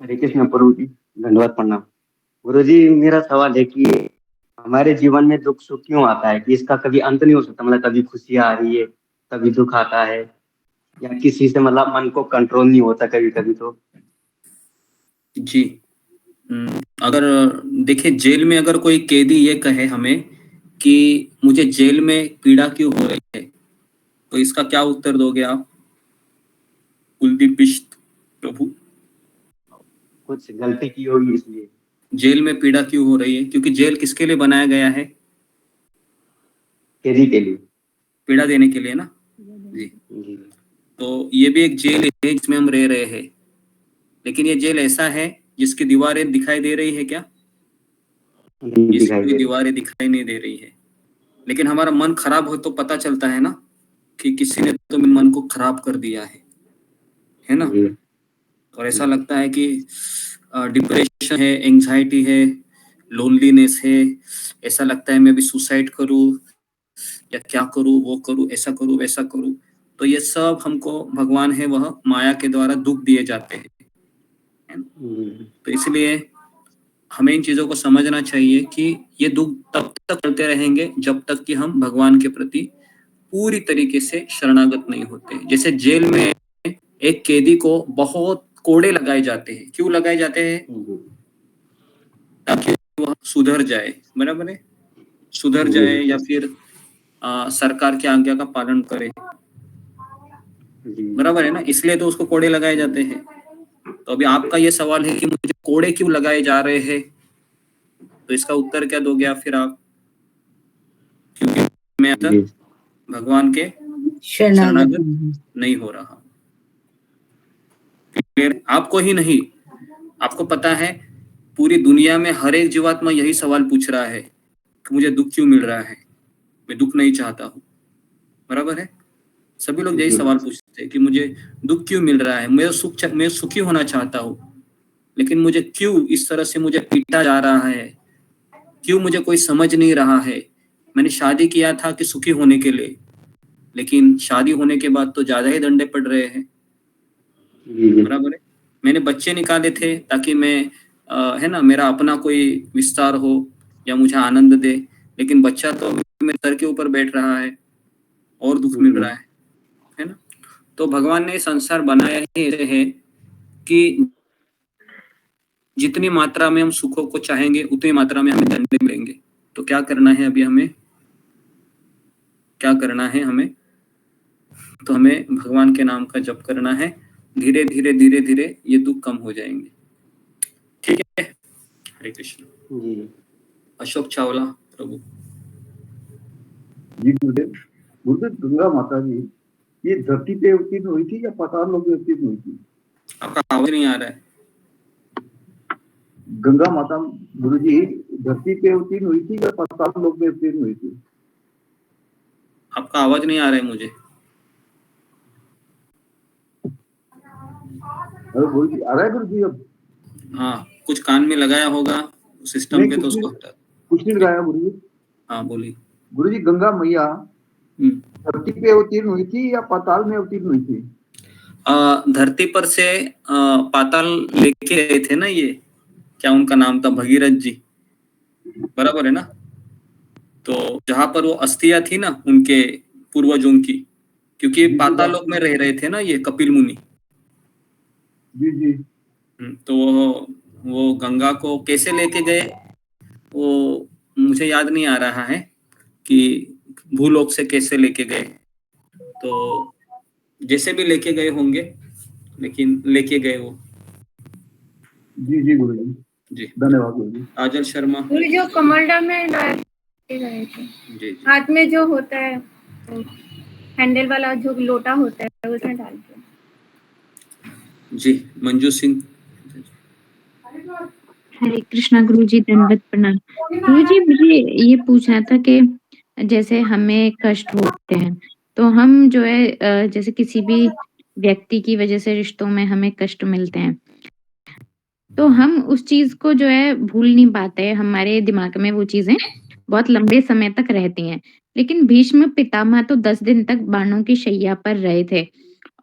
हरे कृष्ण प्रभु जी, धन्यवाद प्रणाम। गुरु जी, मेरा सवाल है कि हमारे जीवन में दुख सुख क्यों आता है, कि इसका कभी अंत नहीं हो सकता? मतलब कभी खुशी आ रही है, कभी दुख आता है, या किसी से मतलब मन को कंट्रोल नहीं होता कभी कभी? तो जी, अगर देखिए जेल में अगर कोई कैदी ये कहे हमें कि मुझे जेल में पीड़ा क्यों हो रही है, तो इसका क्या उत्तर दोगे आप कुलदीप बिष्ट प्रभु? कुछ गलती की होगी इसलिए। जेल में पीड़ा क्यों हो रही है? क्योंकि जेल किसके लिए बनाया गया है? कैदी के लिए, पीड़ा देने के लिए ना। जी, तो ये भी एक जेल है जिसमें हम रह रहे हैं, लेकिन ये जेल ऐसा है जिसकी दीवारें दिखाई दे रही है क्या? इसकी दीवारें दिखाई नहीं दे रही है, लेकिन हमारा मन खराब हो तो पता चलता है ना कि किसी ने तो मेरे मन को खराब कर दिया है ना। और ऐसा लगता है कि डिप्रेशन है, एंजाइटी है, लोनलीनेस है, ऐसा लगता है मैं भी सुसाइड करूं या क्या करूं, वो करूं, ऐसा करूं, वैसा करूं। तो ये सब हमको भगवान है वह माया के द्वारा दुख दिए जाते हैं। तो इसलिए हमें इन चीजों को समझना चाहिए कि ये दुख तब तक चलते रहेंगे जब तक कि हम भगवान के प्रति पूरी तरीके से शरणागत नहीं होते। जैसे जेल में एक कैदी को बहुत कोड़े लगाए जाते हैं। क्यों लगाए जाते हैं? ताकि वह सुधर जाए, बराबर है, सुधर जाए या फिर सरकार की आज्ञा का पालन करे, बराबर है ना, इसलिए तो उसको कोड़े लगाए जाते हैं। तो अभी आपका ये सवाल है कि मुझे कोड़े क्यों लगाए जा रहे हैं, तो इसका उत्तर क्या दोगे आप फिर आप? क्योंकि मैं भगवान के शरणागत नहीं हो रहा। आपको ही नहीं, आपको पता है पूरी दुनिया में हर एक जीवात्मा यही सवाल पूछ रहा है कि मुझे दुख क्यों मिल रहा है, मैं दुख नहीं चाहता हूँ, बराबर है। सभी लोग यही सवाल पूछते हैं कि मुझे दुख क्यों मिल रहा है, मैं सुखी होना चाहता हूँ, लेकिन मुझे क्यों इस तरह से मुझे पीटा जा रहा है, क्यों मुझे कोई समझ नहीं रहा है। मैंने शादी किया था कि सुखी होने के लिए, लेकिन शादी होने के बाद तो ज्यादा ही डंडे पड़ रहे हैं, बराबर है। मैंने बच्चे निकाले थे ताकि मैं है ना, मेरा अपना कोई विस्तार हो या मुझे आनंद दे, लेकिन बच्चा तो मेरे सर के ऊपर बैठ रहा है और दुख मिल रहा है ना। तो भगवान ने संसार बनाया ही ऐसे है कि जितनी मात्रा में हम सुखों को चाहेंगे उतनी मात्रा में हमें दंड मिलेंगे। तो क्या करना है अभी हमें, क्या करना है हमें? तो हमें भगवान के नाम का जप करना है, धीरे धीरे धीरे धीरे ये दुख कम हो जाएंगे। ठीक है, हरे कृष्ण। अशोक चावला प्रभु। जी गुरुदेव, गंगा माता जी ये धरती पे अवतीर्ण हुई थी या पाताल लोक में अवतीर्ण हुई थी? आपका आवाज नहीं आ रहा है। गंगा माता गुरुजी धरती पे अवतीर्ण हुई थी या पाताल लोक में अवतीर्ण हुई थी? आपका आवाज नहीं आ रहा है मुझे। अरे गुरुजी आ रहा है गुरुजी अब? हाँ, कुछ कान में लगाया होगा सिस्टम पे तो उसको हटा। कुछ नहीं लगाया गुरुजी। हाँ बोलिए। गुरुजी गंगा मैया धरती पे अवतीर्ण हुई थी या पाताल में अवतीर्ण हुई थी? धरती पर से पाताल लेके गए थे ना, ये क्या उनका नाम था, भगीरथ जी, बराबर है ना? तो जहां पर वो अस्थियां थी ना उनके पूर्वजों की, क्योंकि पाताल लोक में रह रहे थे ना ये कपिल मुनि। जी जी। तो वो गंगा को कैसे लेके गए वो मुझे याद नहीं आ रहा है कि भूलोक से कैसे लेके गए, तो जैसे भी लेके गए होंगे, लेकिन लेके गए वो। जी जी गुरुजी जी धन्यवाद गुरुजी। आजल शर्मा। जो कमंडा में गए थे, जी हाथ में जो होता है हैंडल वाला जो लोटा होता है उसमें डाल के। जी मंजू सिंह। हरे कृष्णा गुरुजी, दंडवत प्रणाम। गुरुजी मुझे ये पूछना था कि जैसे हमें कष्ट होते हैं तो हम जो है जैसे किसी भी व्यक्ति की वजह से रिश्तों में हमें कष्ट मिलते हैं तो हम उस चीज को जो है भूल नहीं पाते, हमारे दिमाग में वो चीजें बहुत लंबे समय तक रहती हैं। लेकिन भीष्म पितामह तो 10 दिन तक बाणों की शैया पर रहे थे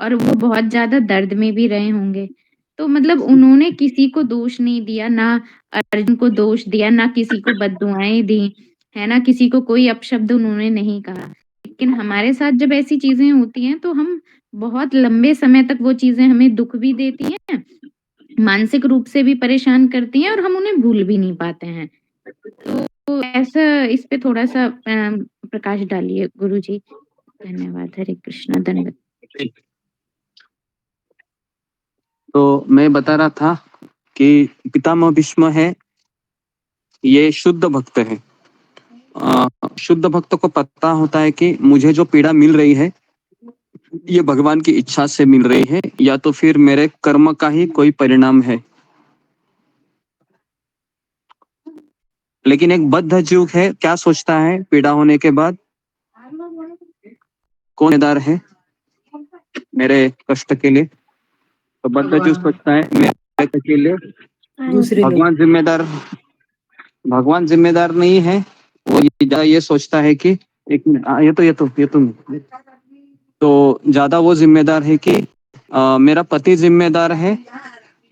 और वो बहुत ज्यादा दर्द में भी रहे होंगे। तो मतलब उन्होंने किसी को दोष नहीं दिया, ना अर्जुन को दोष दिया, ना किसी को बद्दुआएं दी, है ना, किसी को कोई अपशब्द उन्होंने नहीं कहा। लेकिन हमारे साथ जब ऐसी चीजें होती हैं तो हम बहुत लंबे समय तक वो चीजें हमें दुख भी देती हैं, मानसिक रूप से भी परेशान करती हैं और हम उन्हें भूल भी नहीं पाते हैं। तो ऐसा इस पे थोड़ा सा प्रकाश डालिए गुरुजी। धन्यवाद। हरे कृष्णा। धन्यवाद। तो मैं बता रहा था कि पितामह भीष्म है, ये शुद्ध भक्त है। शुद्ध भक्त को पता होता है कि मुझे जो पीड़ा मिल रही है ये भगवान की इच्छा से मिल रही है या तो फिर मेरे कर्म का ही कोई परिणाम है। लेकिन एक बद्ध जीव है, क्या सोचता है पीड़ा होने के बाद कौन जिम्मेदार है मेरे कष्ट के लिए? तो बद्ध जीव सोचता है मेरे कष्ट के लिए भगवान जिम्मेदार, भगवान जिम्मेदार नहीं है। वो ये सोचता है कि एक मिनट, ये तो ज्यादा वो जिम्मेदार है कि मेरा पति जिम्मेदार है,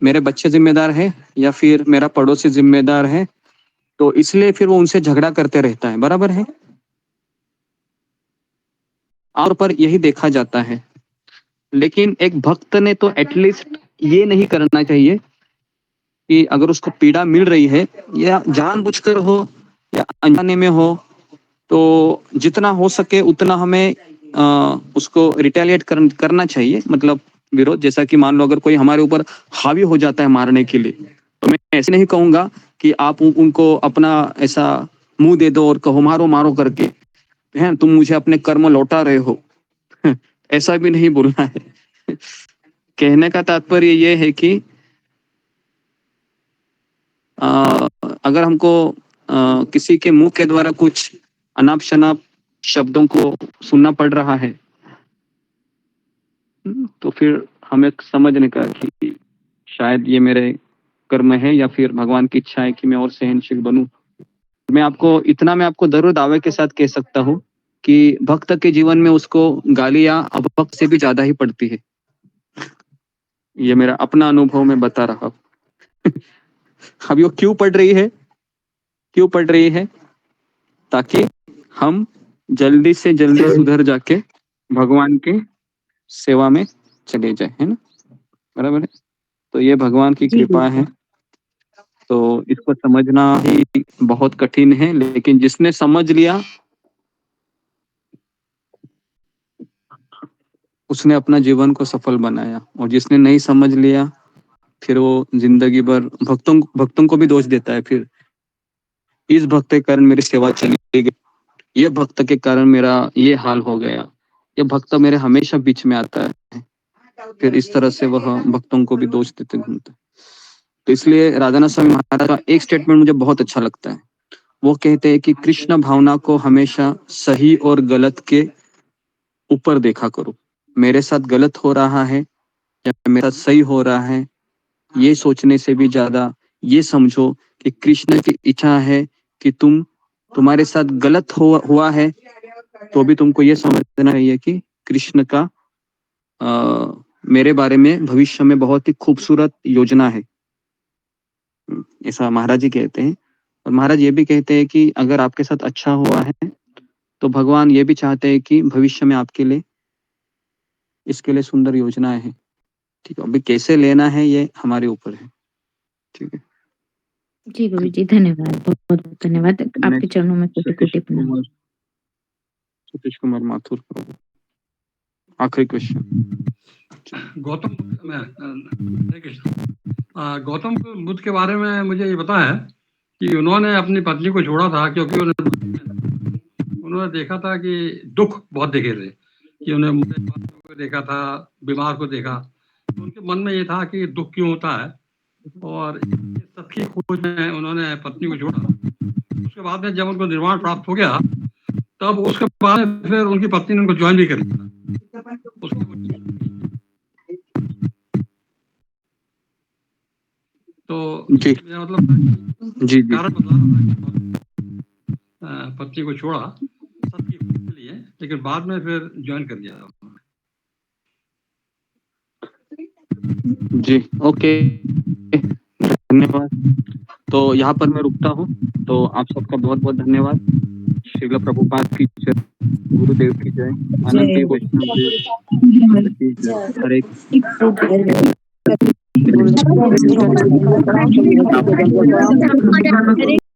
मेरे बच्चे जिम्मेदार है या फिर मेरा पड़ोसी जिम्मेदार है, तो इसलिए फिर वो उनसे झगड़ा करते रहता है। बराबर है, और पर यही देखा जाता है। लेकिन एक भक्त ने तो एटलीस्ट ये नहीं करना चाहिए कि अगर उसको पीड़ा मिल रही है या जानबूझकर हो या अनजाने में हो, तो जितना हो सके उतना हमें उसको रिटेलिएट करना चाहिए, मतलब विरोध। जैसा कि मान लो अगर कोई हमारे ऊपर हावी हो जाता है मारने के लिए, तो मैं ऐसे नहीं कहूंगा कि आप उनको अपना ऐसा मुंह दे दो और कहो मारो मारो करके, हैं तुम मुझे अपने कर्म लौटा रहे हो। ऐसा भी नहीं बोलना है। कहने का तात्पर्य ये है कि अगर हमको किसी के मुंह के द्वारा कुछ अनाप शनाप शब्दों को सुनना पड़ रहा है तो फिर हमें समझने का कि शायद ये मेरे कर्म है या फिर भगवान की इच्छा है कि मैं और सहनशील बनूं। मैं आपको जरूर दावे के साथ कह सकता हूँ कि भक्त के जीवन में उसको गालियां अभक्त से भी ज्यादा ही पड़ती है। ये मेरा अपना अनुभव मैं बता रहा हूँ। अब वो क्यों पड़ रही है? ताकि हम जल्दी से जल्दी सुधर जाके भगवान के सेवा में चले जाए, है ना? बराबर है। तो ये भगवान की कृपा है, तो इसको समझना ही बहुत कठिन है। लेकिन जिसने समझ लिया उसने अपना जीवन को सफल बनाया, और जिसने नहीं समझ लिया फिर वो जिंदगी भर भक्तों को भी दोष देता है। फिर इस भक्त के कारण मेरी सेवा चली गई, ये भक्त के कारण मेरा ये हाल हो गया, ये भक्त मेरे हमेशा बीच में आता है। फिर इस तरह से वह भक्तों को भी दोष देते घूमते। तो इसलिए राधानाथ स्वामी महाराज का एक स्टेटमेंट मुझे बहुत अच्छा लगता है। वो कहते हैं कि कृष्ण भावना को हमेशा सही और गलत के ऊपर देखा करो। मेरे साथ गलत हो रहा है या मेरे साथ सही हो रहा है, ये सोचने से भी ज्यादा ये समझो कि कृष्ण की इच्छा है कि तुम्हारे साथ गलत हुआ है तो भी तुमको ये समझना चाहिए कि कृष्ण का मेरे बारे में भविष्य में बहुत ही खूबसूरत योजना है, ऐसा महाराज जी कहते हैं। और महाराज ये भी कहते हैं कि अगर आपके साथ अच्छा हुआ है तो भगवान ये भी चाहते हैं कि भविष्य में आपके लिए इसके लिए सुंदर योजनाएं हैं। ठीक है, अभी कैसे लेना है ये हमारे ऊपर है। ठीक है जी गुरुजी, धन्यवाद, बहुत बहुत धन्यवाद। आपके चरणों में कोटि-कोटि प्रणाम। सतीश कुमार माथुर, आखिरी क्वेश्चन। गौतम हरे कृष्ण। गौतम बुद्ध के बारे में मुझे ये पता है कि उन्होंने अपनी पत्नी को छोड़ा था क्योंकि उन्होंने देखा था कि दुख बहुत देखे थे, कि उन्हें को देखा था, बीमार को देखा, तो उनके मन में ये था कि दुख क्यों होता है, और सत्य की खोज में उन्होंने पत्नी को छोड़ा। उसके बाद में जब उनको निर्वाण प्राप्त हो गया तब उसके बाद में फिर उनकी पत्नी ने उनको ज्वाइन भी कर लिया। तो जी मतलब जी कारण बता रहा था, पत्नी को छोड़ा सत्य की खोज के लिए, लेकिन बाद में फिर ज्वाइन कर लिया। जी ओके, धन्यवाद। तो यहाँ पर मैं रुकता हूँ। तो आप सबका बहुत बहुत धन्यवाद। श्रील प्रभुपाद की जय, गुरुदेव की जय, अनंत वैष्णव की जय। हरे